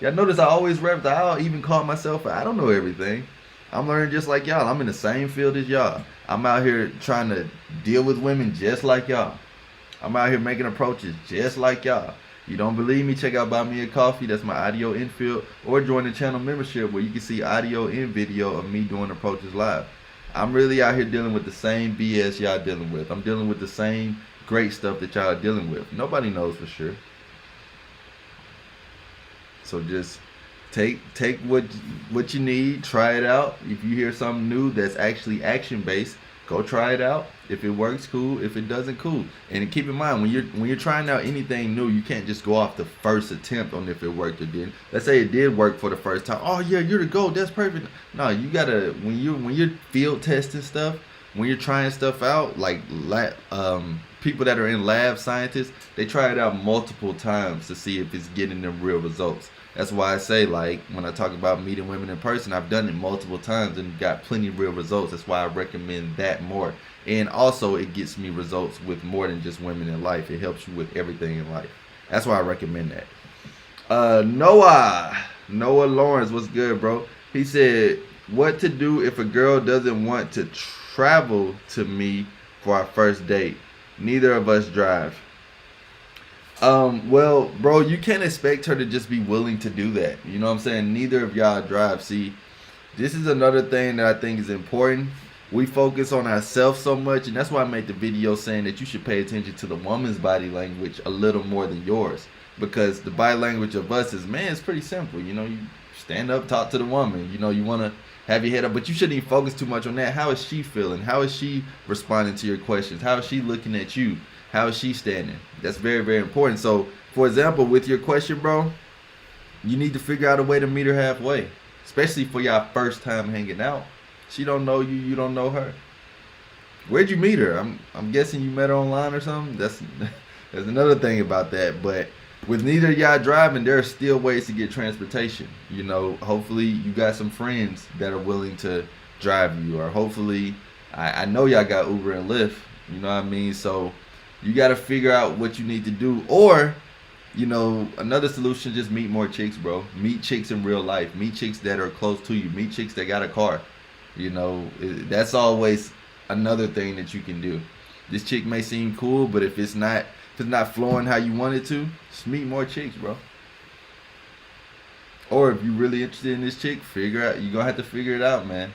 notice I always rep. I'll even call myself, I don't know everything. I'm learning just like y'all. I'm in the same field as y'all. I'm out here trying to deal with women just like y'all. I'm out here making approaches just like y'all. You don't believe me? Check out Buy Me a Coffee. That's my audio Infield. Or join the channel membership where you can see audio and video of me doing approaches live. I'm really out here dealing with the same BS y'all dealing with. I'm dealing with the same great stuff that y'all are dealing with. Nobody knows for sure. So just take what you need, try it out. If you hear something new that's actually action based, go try it out. If it works, cool. If it doesn't, cool. And keep in mind, when you're trying out anything new, you can't just go off the first attempt on if it worked or didn't. Let's say it did work for the first time. Oh yeah, you're the GOAT. That's perfect. No, you gotta when you're field testing stuff, when you're trying stuff out, like people that are in lab, scientists, they try it out multiple times to see if it's getting them real results. That's why I say, like, when I talk about meeting women in person, I've done it multiple times and got plenty of real results. That's why I recommend that more. And also, it gets me results with more than just women in life. It helps you with everything in life. That's why I recommend that. Noah Lawrence, what's good, bro? He said, what to do if a girl doesn't want to travel to me for our first date? Neither of us drive. Well, bro, you can't expect her to just be willing to do that. You know what I'm saying? Neither of y'all drive. See, this is another thing that I think is important. We focus on ourselves so much, and that's why I made the video saying that you should pay attention to the woman's body language a little more than yours. Because the body language of us as men is pretty simple. You know, you stand up, talk to the woman. You know, you want to have your head up, but you shouldn't even focus too much on that. How is she feeling? How is she responding to your questions? How is she looking at you? How is she standing? That's very, very important. So, for example, with your question, bro, you need to figure out a way to meet her halfway, especially for y'all first time hanging out. She don't know you, you don't know her. Where'd you meet her? I'm guessing you met her online or something. That's another thing about that. But with neither of y'all driving, there are still ways to get transportation. You know, hopefully you got some friends that are willing to drive you, or hopefully, I know y'all got Uber and Lyft. You know what I mean? So you got to figure out what you need to do. Or, you know, another solution, just meet more chicks, bro. Meet chicks in real life. Meet chicks that are close to you. Meet chicks that got a car. You know, that's always another thing that you can do. This chick may seem cool, but if it's not flowing how you want it to, just meet more chicks, bro. Or if you're really interested in this chick, you're going to have to figure it out, man.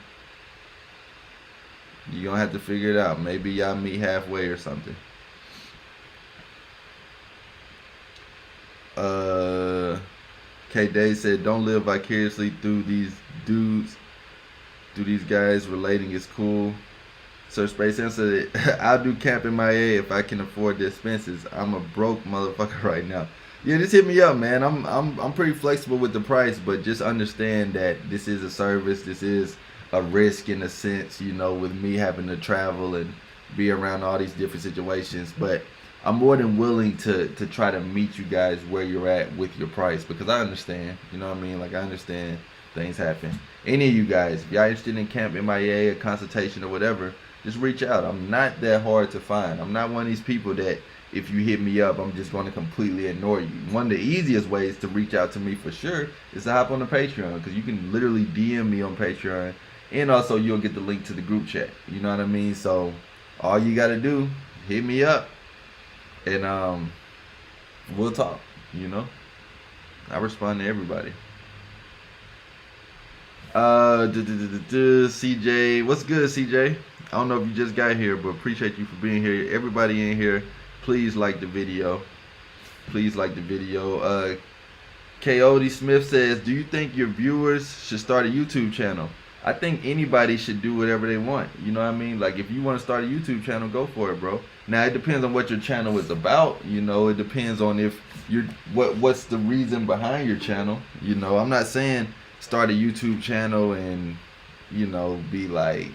You're going to have to figure it out. Maybe y'all meet halfway or something. K Day said, don't live vicariously through these dudes. Through these guys, relating is cool. Sir Space answered, I'll do camp in MMIA if I can afford the expenses. I'm a broke motherfucker right now. Yeah, just hit me up, man. I'm pretty flexible with the price, but just understand that this is a service. This is a risk in a sense, you know, with me having to travel and be around all these different situations. But I'm more than willing to try to meet you guys where you're at with your price, because I understand, you know what I mean? Like, I understand things happen. Any of you guys, if y'all interested in camp MMIA, a consultation or whatever, just reach out. I'm not that hard to find. I'm not one of these people that if you hit me up, I'm just going to completely ignore you. One of the easiest ways to reach out to me for sure is to hop on the Patreon, because you can literally DM me on Patreon, and also you'll get the link to the group chat. You know what I mean? So all you got to do, hit me up, and we'll talk. You know, I respond to everybody. CJ, what's good, CJ? I don't know if you just got here, but appreciate you for being here. Everybody in here, please like the video. Please like the video. Coyote Smith says, do you think your viewers should start a YouTube channel? I think anybody should do whatever they want. You know what I mean? Like, if you want to start a YouTube channel, go for it, bro. Now, it depends on what your channel is about. You know, it depends on if you're what's the reason behind your channel. You know, I'm not saying start a YouTube channel and, you know, be like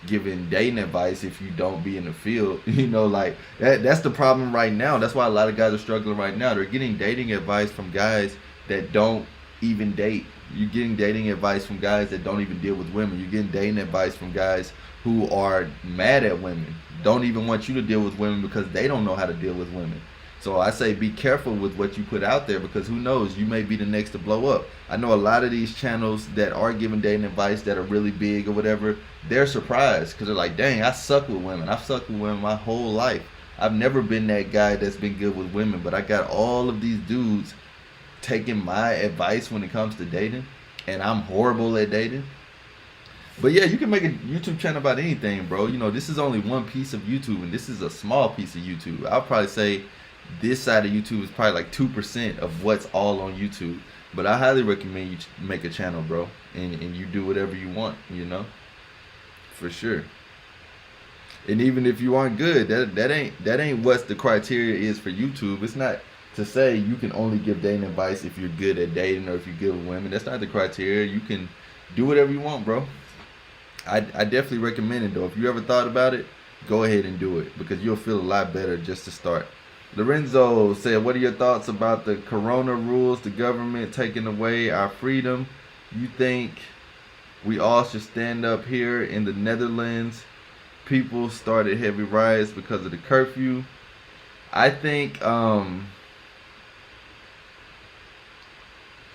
giving dating advice if you don't be in the field. You know, like that's the problem right now. That's why a lot of guys are struggling right now. They're getting dating advice from guys that don't even date. You're getting dating advice from guys that don't even deal with women. You're getting dating advice from guys who are mad at women, don't even want you to deal with women because they don't know how to deal with women. So I say be careful with what you put out there, because who knows, you may be the next to blow up. I know a lot of these channels that are giving dating advice that are really big or whatever, they're surprised because they're like, dang, I suck with women. I've sucked with women my whole life. I've never been that guy that's been good with women, but I got all of these dudes taking my advice when it comes to dating, and I'm horrible at dating. But yeah, you can make a YouTube channel about anything, bro. You know, this is only one piece of YouTube, and this is a small piece of YouTube. I'll probably say this side of YouTube is probably like 2% of what's all on YouTube. But I highly recommend you make a channel, bro, and you do whatever you want, you know, for sure. And even if you aren't good, that ain't what the criteria is for YouTube. It's not to say you can only give dating advice if you're good at dating or if you're good with women. That's not the criteria. You can do whatever you want, bro. I definitely recommend it though. If you ever thought about it, go ahead and do it because you'll feel a lot better just to start. Lorenzo said, what are your thoughts about the corona rules, the government taking away our freedom? You think we all should stand up? Here in the Netherlands, people started heavy riots because of the curfew. I think,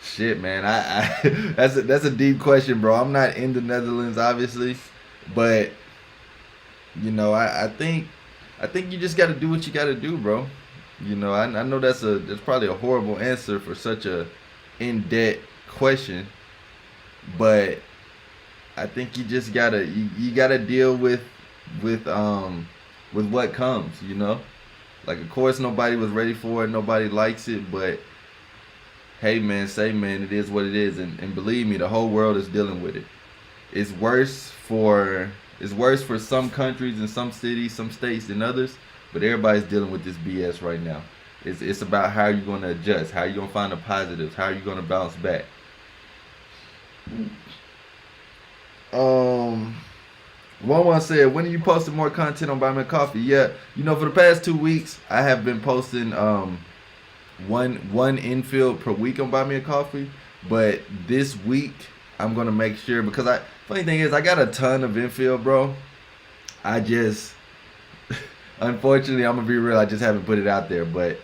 shit, man, I that's a deep question, bro. I'm not in the Netherlands, obviously, but you know, I think you just got to do what you got to do, bro. You know, I know that's probably a horrible answer for such a in-depth question, but I think you just gotta you gotta deal with what comes, you know. Like, of course, nobody was ready for it, nobody likes it, but hey, man, it is what it is, and believe me, the whole world is dealing with it. It's worse for some countries and some cities, some states than others, but everybody's dealing with this BS right now. It's about how you're going to adjust, how you're going to find the positives, how you're going to bounce back. One said, when are you posting more content on Buy Me a Coffee? Yeah, you know, for the past 2 weeks, I have been posting one Infield per week on Buy Me a Coffee, but this week I'm gonna make sure, because funny thing is, I got a ton of Infield, bro. I just unfortunately, I'm gonna be real, I just haven't put it out there, but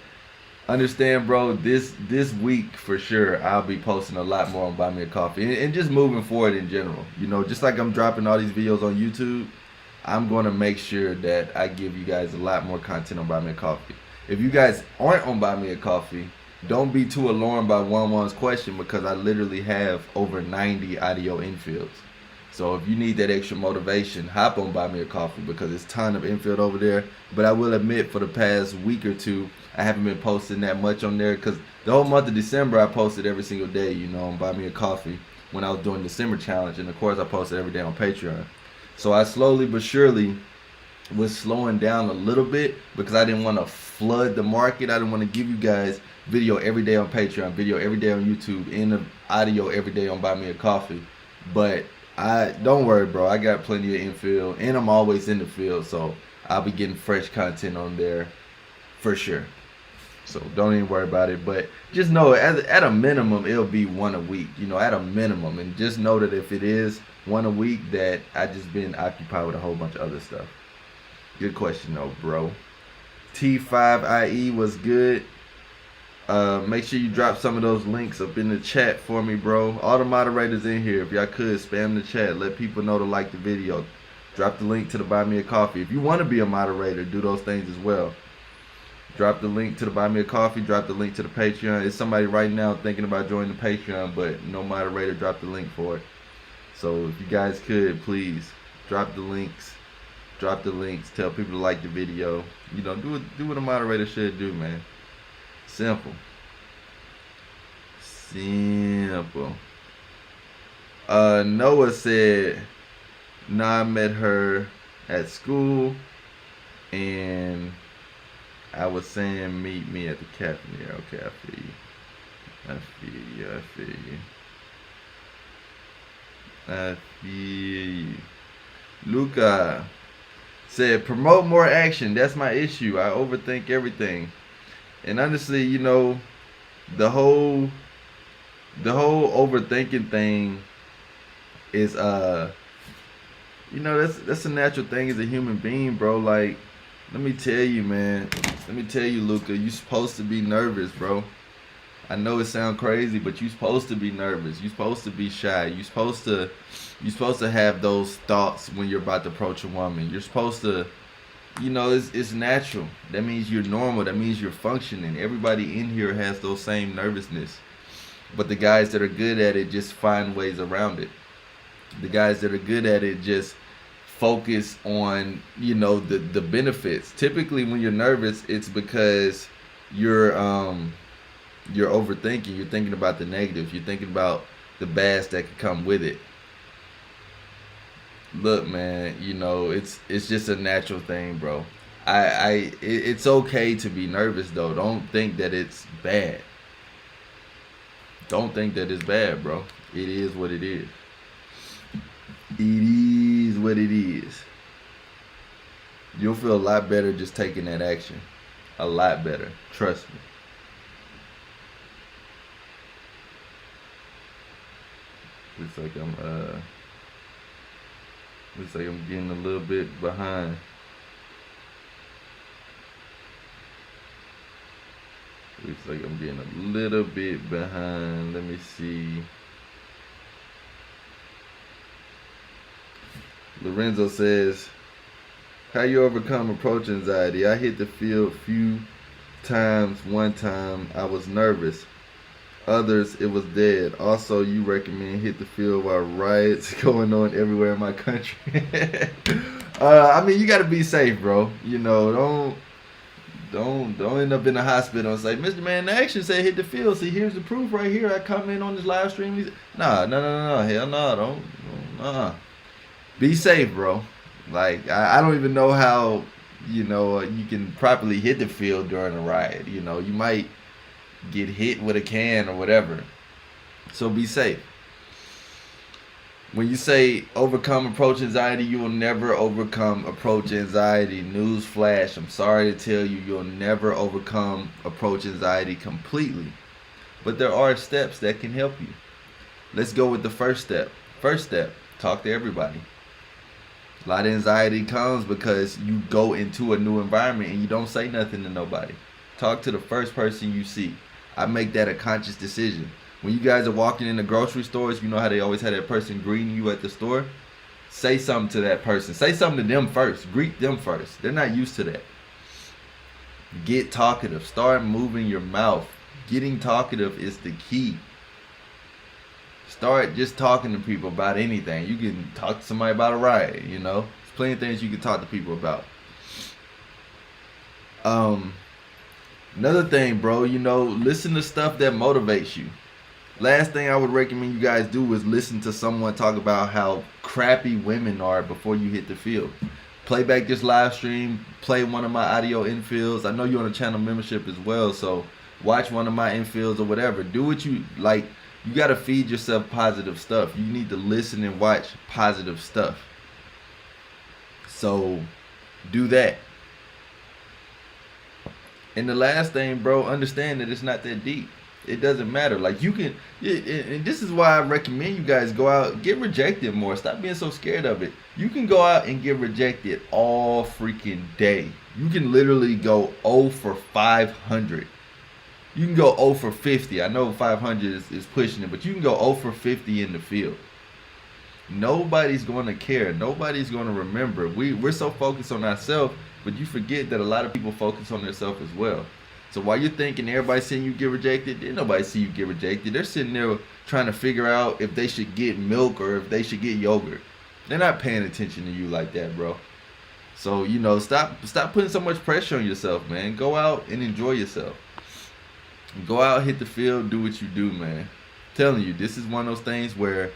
understand, bro, this week for sure I'll be posting a lot more on Buy Me a Coffee and just moving forward in general. You know, just like I'm dropping all these videos on YouTube, I'm gonna make sure that I give you guys a lot more content on Buy Me a Coffee. If you guys aren't on Buy Me a Coffee, don't be too alarmed by One's question, because I literally have over 90 audio infields. So if you need that extra motivation, hop on Buy Me a Coffee, because it's a ton of infield over there. But I will admit, for the past week or two, I haven't been posting that much on there, because the whole month of December I posted every single day, you know, on Buy Me a Coffee when I was doing the December challenge, and of course I posted every day on Patreon. So I slowly but surely was slowing down a little bit, because I didn't want to flood the market. I didn't want to give you guys video every day on Patreon, video every day on YouTube, and the audio every day on Buy Me a Coffee. But don't worry, bro, I got plenty of infield, and I'm always in the field, so I'll be getting fresh content on there for sure. So don't even worry about it. But just know, at a minimum, it'll be one a week, you know, at a minimum. And just know that if it is one a week, that I just been occupied with a whole bunch of other stuff. Good question though, bro. T5IE was good. Make sure you drop some of those links up in the chat for me, bro. All the moderators in here, if y'all could, spam the chat. Let people know to like the video. Drop the link to the Buy Me a Coffee. If you want to be a moderator, do those things as well. Drop the link to the Buy Me a Coffee. Drop the link to the Patreon. It's somebody right now thinking about joining the Patreon, but no moderator dropped the link for it. So if you guys could, please drop the links. Drop the links. Tell people to like the video. You know, do what a moderator should do, man. Simple. Noah said, I met her at school, and I was saying meet me at the cafeteria. Okay, I feel you. Luca said, promote more action. That's my issue. I overthink everything. And honestly, you know, the whole overthinking thing is you know, that's a natural thing as a human being, bro. Like, let me tell you, man. Let me tell you, Luca, you supposed to be nervous, bro. I know it sounds crazy, but you supposed to be nervous. You supposed to be shy. You supposed to have those thoughts when you're about to approach a woman. You're supposed to, you know, it's natural. That means you're normal. That means you're functioning. Everybody in here has those same nervousness. But the guys that are good at it just find ways around it. The guys that are good at it just focus on, you know, the benefits. Typically when you're nervous, it's because you're you're overthinking. You're thinking about the negatives. You're thinking about the bads that could come with it. Look, man, you know, it's just a natural thing, bro. It's okay to be nervous, though. Don't think that it's bad. Don't think that it's bad, bro. It is what it is. It is what it is. You'll feel a lot better just taking that action. A lot better. Trust me. Looks like I'm getting a little bit behind. Looks like I'm getting a little bit behind. Let me see. Lorenzo says, how you overcome approach anxiety? I hit the field few times. One time I was nervous. Others it was dead. Also, you recommend hit the field while riots going on everywhere in my country. I mean, you gotta be safe, bro. You know, don't end up in the hospital and say, Mr. Man, the action said hit the field. See, here's the proof right here. I come in on this live stream. Nah, no. Hell no, don't. Be safe, bro. Like, I don't even know how, you know, you can properly hit the field during a riot. You know, you might get hit with a can or whatever. So be safe. When you say overcome approach anxiety, you will never overcome approach anxiety. Newsflash, I'm sorry to tell you, you'll never overcome approach anxiety completely. But there are steps that can help you. Let's go with the first step. First step, talk to everybody. A lot of anxiety comes because you go into a new environment and you don't say nothing to nobody. Talk to the first person you see. I make that a conscious decision. When you guys are walking in the grocery stores, you know how they always have that person greeting you at the store? Say something to that person. Say something to them first. Greet them first. They're not used to that. Get talkative. Start moving your mouth. Getting talkative is the key. Start just talking to people about anything. You can talk to somebody about a riot, you know. There's plenty of things you can talk to people about. Another thing, bro, you know, listen to stuff that motivates you. Last thing I would recommend you guys do is listen to someone talk about how crappy women are before you hit the field. Play back this live stream. Play one of my audio infields. I know you're on a channel membership as well, so watch one of my infields or whatever. Do what you like. You got to feed yourself positive stuff. You need to listen and watch positive stuff. So do that. And the last thing, bro, understand that it's not that deep. It doesn't matter. Like, you can, and this is why I recommend you guys go out, get rejected more. Stop being so scared of it. You can go out and get rejected all freaking day. You can literally go 0 for 500. You can go 0 for 50. I know 500 is pushing it, but you can go 0 for 50 in the field. Nobody's going to care. Nobody's going to remember. We're so focused on ourselves, but you forget that a lot of people focus on themselves as well. So while you're thinking everybody's seeing you get rejected, didn't nobody see you get rejected. They're sitting there trying to figure out if they should get milk or if they should get yogurt. They're not paying attention to you like that, bro. So, you know, stop putting so much pressure on yourself, man. Go out and enjoy yourself. Go out, hit the field, do what you do, man. I'm telling you, this is one of those things where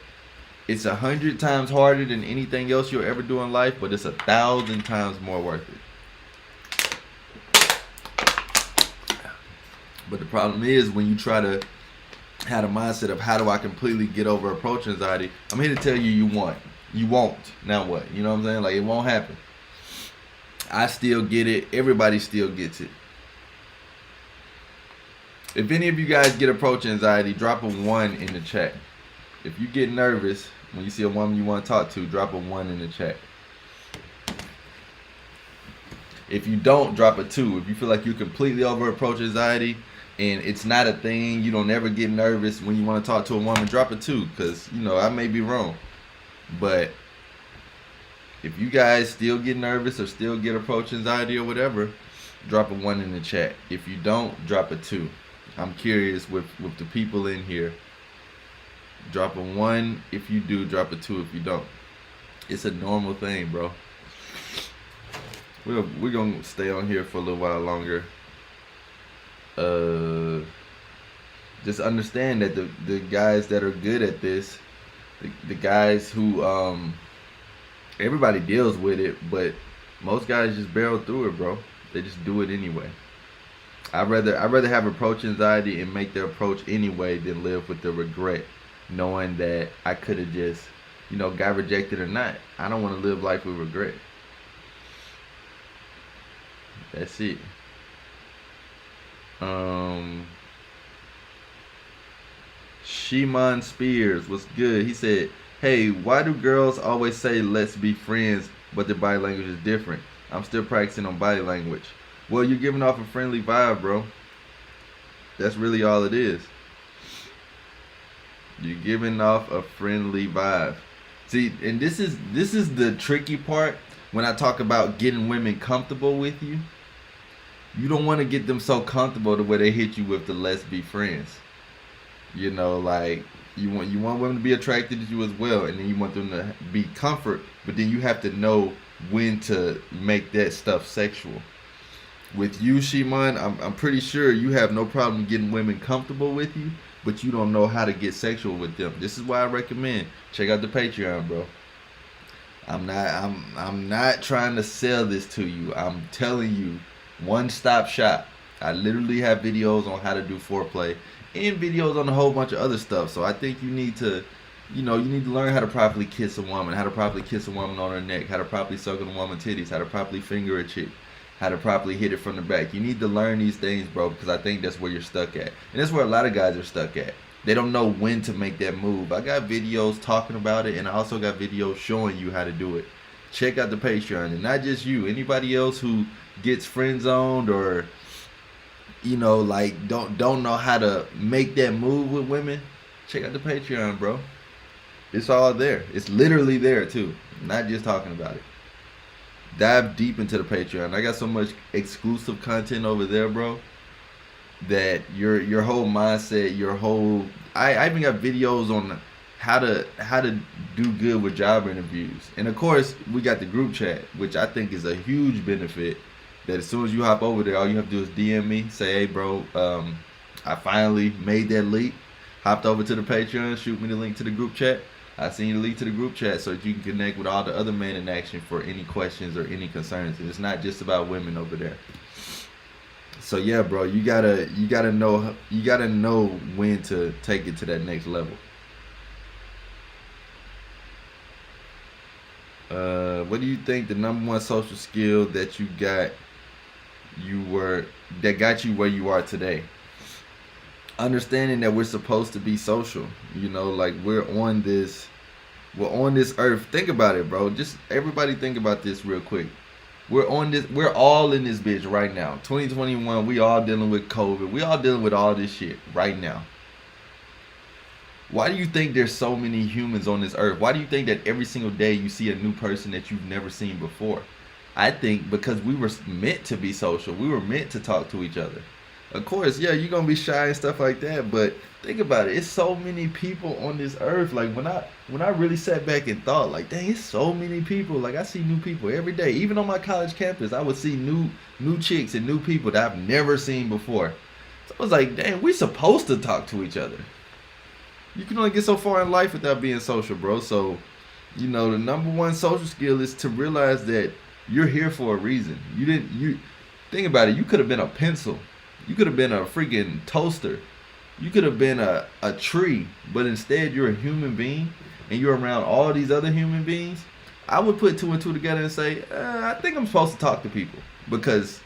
it's 100 times harder than anything else you'll ever do in life, but it's 1,000 times more worth it. But the problem is when you try to have the mindset of how do I completely get over approach anxiety, I'm here to tell you you won't. You won't. Now what? You know what I'm saying? Like, it won't happen. I still get it. Everybody still gets it. If any of you guys get approach anxiety, drop a 1 in the chat. If you get nervous when you see a woman you want to talk to, drop a 1 in the chat. If you don't, drop a 2. If you feel like you're completely over approach anxiety and it's not a thing, you don't ever get nervous when you want to talk to a woman, drop a 2, because, you know, I may be wrong. But if you guys still get nervous or still get approach anxiety or whatever, drop a 1 in the chat. If you don't, drop a 2. I'm curious with the people in here. Drop a 1 if you do, drop a 2 if you don't. It's a normal thing, bro. We're going to stay on here for a little while longer. just understand that the guys that are good at this, the guys who everybody deals with it, but most guys just barrel through it, bro. They just do it anyway. I'd rather have approach anxiety and make the approach anyway than live with the regret, knowing that I could have just, got rejected or not. I don't want to live life with regret. That's it. Shimon Spears was good. He said, "Hey, why do girls always say let's be friends, but their body language is different? I'm still practicing on body language." Well, you're giving off a friendly vibe, bro. That's really all it is. You're giving off a friendly vibe. See, and this is the tricky part when I talk about getting women comfortable with you. You don't want to get them so comfortable to where they hit you with the let's be friends. Like you want women to be attracted to you as well, and then you want them to be comfort, but then you have to know when to make that stuff sexual. With you, Shimon, I'm pretty sure you have no problem getting women comfortable with you, but you don't know how to get sexual with them. This is why I recommend check out the Patreon, bro. I'm not trying to sell this to you. I'm telling you, one-stop shop. I literally have videos on how to do foreplay and videos on a whole bunch of other stuff. So I think you need to, you need to learn how to properly kiss a woman, how to properly kiss a woman on her neck, how to properly suck on a woman's titties, how to properly finger a chick, how to properly hit it from the back. You need to learn these things, bro, because I think that's where you're stuck at. And that's where a lot of guys are stuck at. They don't know when to make that move. I got videos talking about it, and I also got videos showing you how to do it. Check out the Patreon, and not just you. Anybody else who gets friend zoned or, like don't know how to make that move with women, check out the Patreon, bro. It's all there. It's literally there too. Not just talking about it. Dive deep into the Patreon. I got so much exclusive content over there, bro, that your whole mindset, I even got videos on how to do good with job interviews. And of course, we got the group chat, which I think is a huge benefit, that as soon as you hop over there, all you have to do is DM me, say, "Hey, bro, I finally made that leap, hopped over to the Patreon, shoot me the link to the group chat. I seen you the link to the group chat so that you can connect with all the other men in action for any questions or any concerns." And it's not just about women over there. So yeah, bro, you gotta know when to take it to that next level. What do you think the number one social skill that got you where you are today? Understanding that we're supposed to be social, like we're on this earth. Think about it, bro. Just everybody think about this real quick. We're all in this bitch right now. 2021, we all dealing with COVID. We all dealing with all this shit right now. Why do you think there's so many humans on this earth? Why do you think that every single day you see a new person that you've never seen before? I think because we were meant to be social. We were meant to talk to each other. Of course, yeah, you're gonna be shy and stuff like that, but think about it. It's so many people on this earth. Like when I really sat back and thought, like, dang, it's so many people. Like I see new people every day. Even on my college campus, I would see new chicks and new people that I've never seen before. So I was like, dang, we're supposed to talk to each other. You can only get so far in life without being social, bro. So, the number one social skill is to realize that you're here for a reason. You think about it. You could have been a pencil. You could have been a freaking toaster. You could have been a tree, but instead you're a human being and you're around all these other human beings. I would put two and two together and say, I think I'm supposed to talk to people, because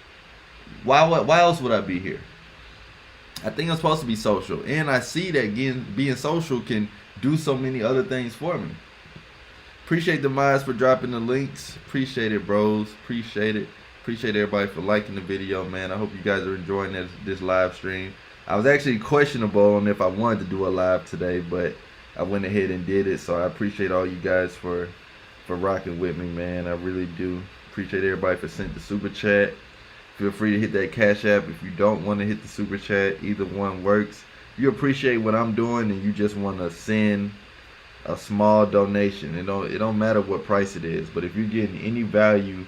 why else would I be here? I think I'm supposed to be social, and I see that being social can do so many other things for me. Appreciate the mods for dropping the links. Appreciate it, bros. Appreciate it. Appreciate everybody for liking the video, man. I hope you guys are enjoying this live stream. I was actually questionable on if I wanted to do a live today, but I went ahead and did it. So I appreciate all you guys for rocking with me, man. I really do. Appreciate everybody for sending the super chat. Feel free to hit that Cash App if you don't want to hit the super chat. Either one works. If you appreciate what I'm doing and you just want to send a small donation, it don't matter what price it is, but if you're getting any value,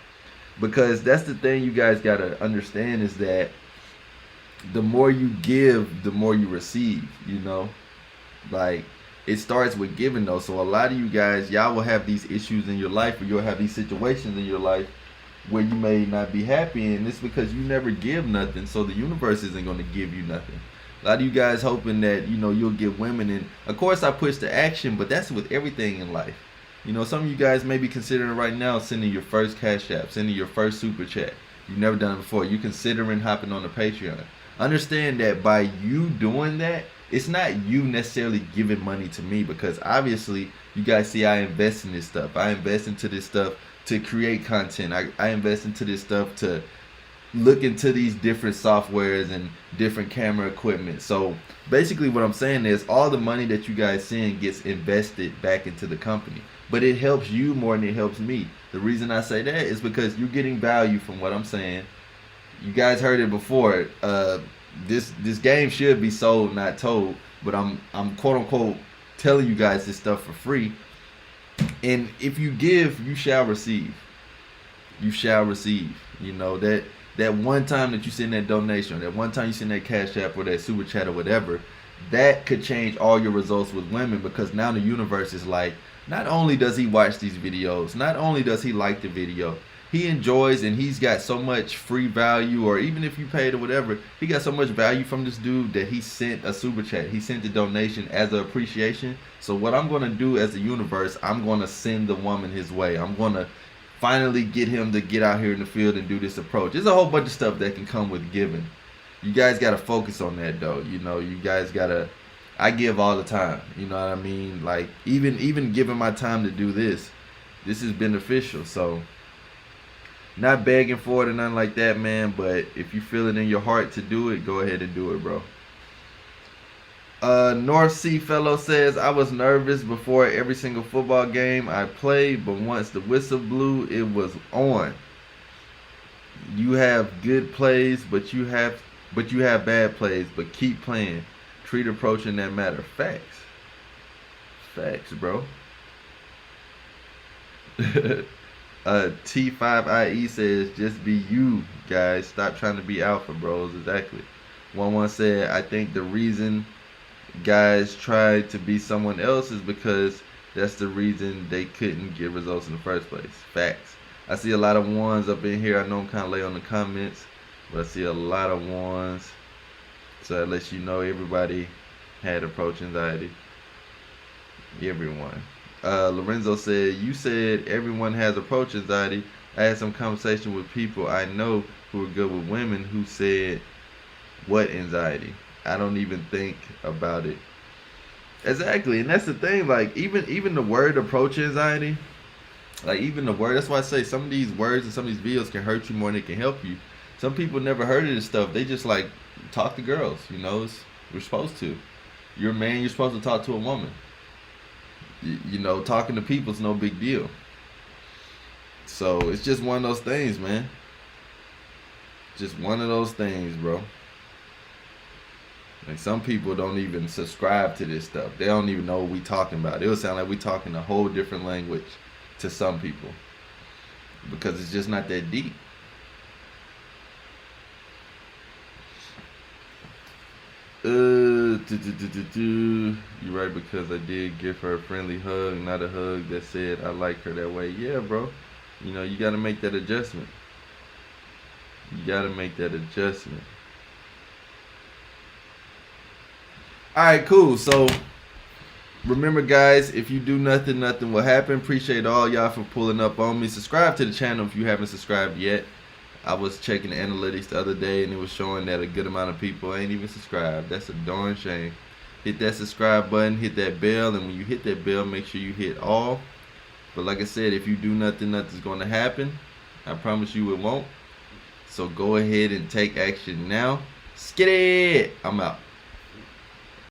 because that's the thing you guys got to understand, is that the more you give, the more you receive, you know? Like, it starts with giving though. So a lot of you guys, y'all will have these issues in your life, or you'll have these situations in your life where you may not be happy, and it's because you never give nothing, so the universe isn't going to give you nothing. A lot of you guys hoping that, you know, you'll get women, and of course I push to action, but that's with everything in life. You know, some of you guys may be considering right now sending your first cash app, sending your first super chat. You've never done it before. You're considering hopping on the Patreon. Understand that by you doing that, it's not you necessarily giving money to me, because obviously you guys see I invest in this stuff. I invest into this stuff to create content. I invest into this stuff to look into these different softwares and different camera equipment. So basically what I'm saying is all the money that you guys send gets invested back into the company. But it helps you more than it helps me. The reason I say that is because you're getting value from what I'm saying. You guys heard it before. This game should be sold, not told. But I'm quote unquote telling you guys this stuff for free. And if you give, you shall receive. You shall receive. You know, that one time that you send that donation, or that one time you send that cash app or that super chat or whatever, that could change all your results with women, because now the universe is like, not only does he watch these videos, not only does he like the video, he enjoys, and he's got so much free value, or even if you paid or whatever, he got so much value from this dude that he sent a super chat. He sent a donation as an appreciation. So what I'm going to do as a universe, I'm going to send the woman his way. I'm going to finally get him to get out here in the field and do this approach. There's a whole bunch of stuff that can come with giving. You guys got to focus on that though. You know, you guys got to, I give all the time. You know what I mean? Like even giving my time to do this is beneficial. So not begging for it or nothing like that, man. But if you feel it in your heart to do it, go ahead and do it, bro. North Sea Fellow says, I was nervous before every single football game I played, but once the whistle blew, it was on. You have good plays, but you have bad plays, but keep playing. Treat approaching that matter. Facts. Facts, bro. T5IE says, just be you, guys. Stop trying to be alpha, bros. Exactly. 11 said, I think the reason guys try to be someone else is because that's the reason they couldn't get results in the first place. Facts. I see a lot of ones up in here. I know I'm kind of late on the comments, but I see a lot of ones. So that lets you know everybody had approach anxiety. Everyone. Lorenzo said, you said everyone has approach anxiety. I had some conversation with people I know who are good with women who said, what anxiety? I don't even think about it. Exactly, and that's the thing. Like even the word approach anxiety, like even the word. That's why I say some of these words and some of these videos can hurt you more than it can help you. Some people never heard of this stuff. They just like talk to girls. You know, we're supposed to. You're a man. You're supposed to talk to a woman. You know, talking to people is no big deal. So it's just one of those things, man. Just one of those things, bro. Like some people don't even subscribe to this stuff. They don't even know what we talking about. It would sound like we talking a whole different language to some people, because it's just not that deep. You're right, because I did give her a friendly hug, not a hug that said I like her that way. Yeah, bro. You know, you got to make that adjustment. You got to make that adjustment. Alright, cool. So remember, guys, if you do nothing, nothing will happen. Appreciate all y'all for pulling up on me. Subscribe to the channel if you haven't subscribed yet. I was checking the analytics the other day and it was showing that a good amount of people ain't even subscribed. That's a darn shame. Hit that subscribe button, hit that bell, and when you hit that bell, make sure you hit all. But like I said, if you do nothing, nothing's going to happen. I promise you it won't. So go ahead and take action now. Skitty! I'm out.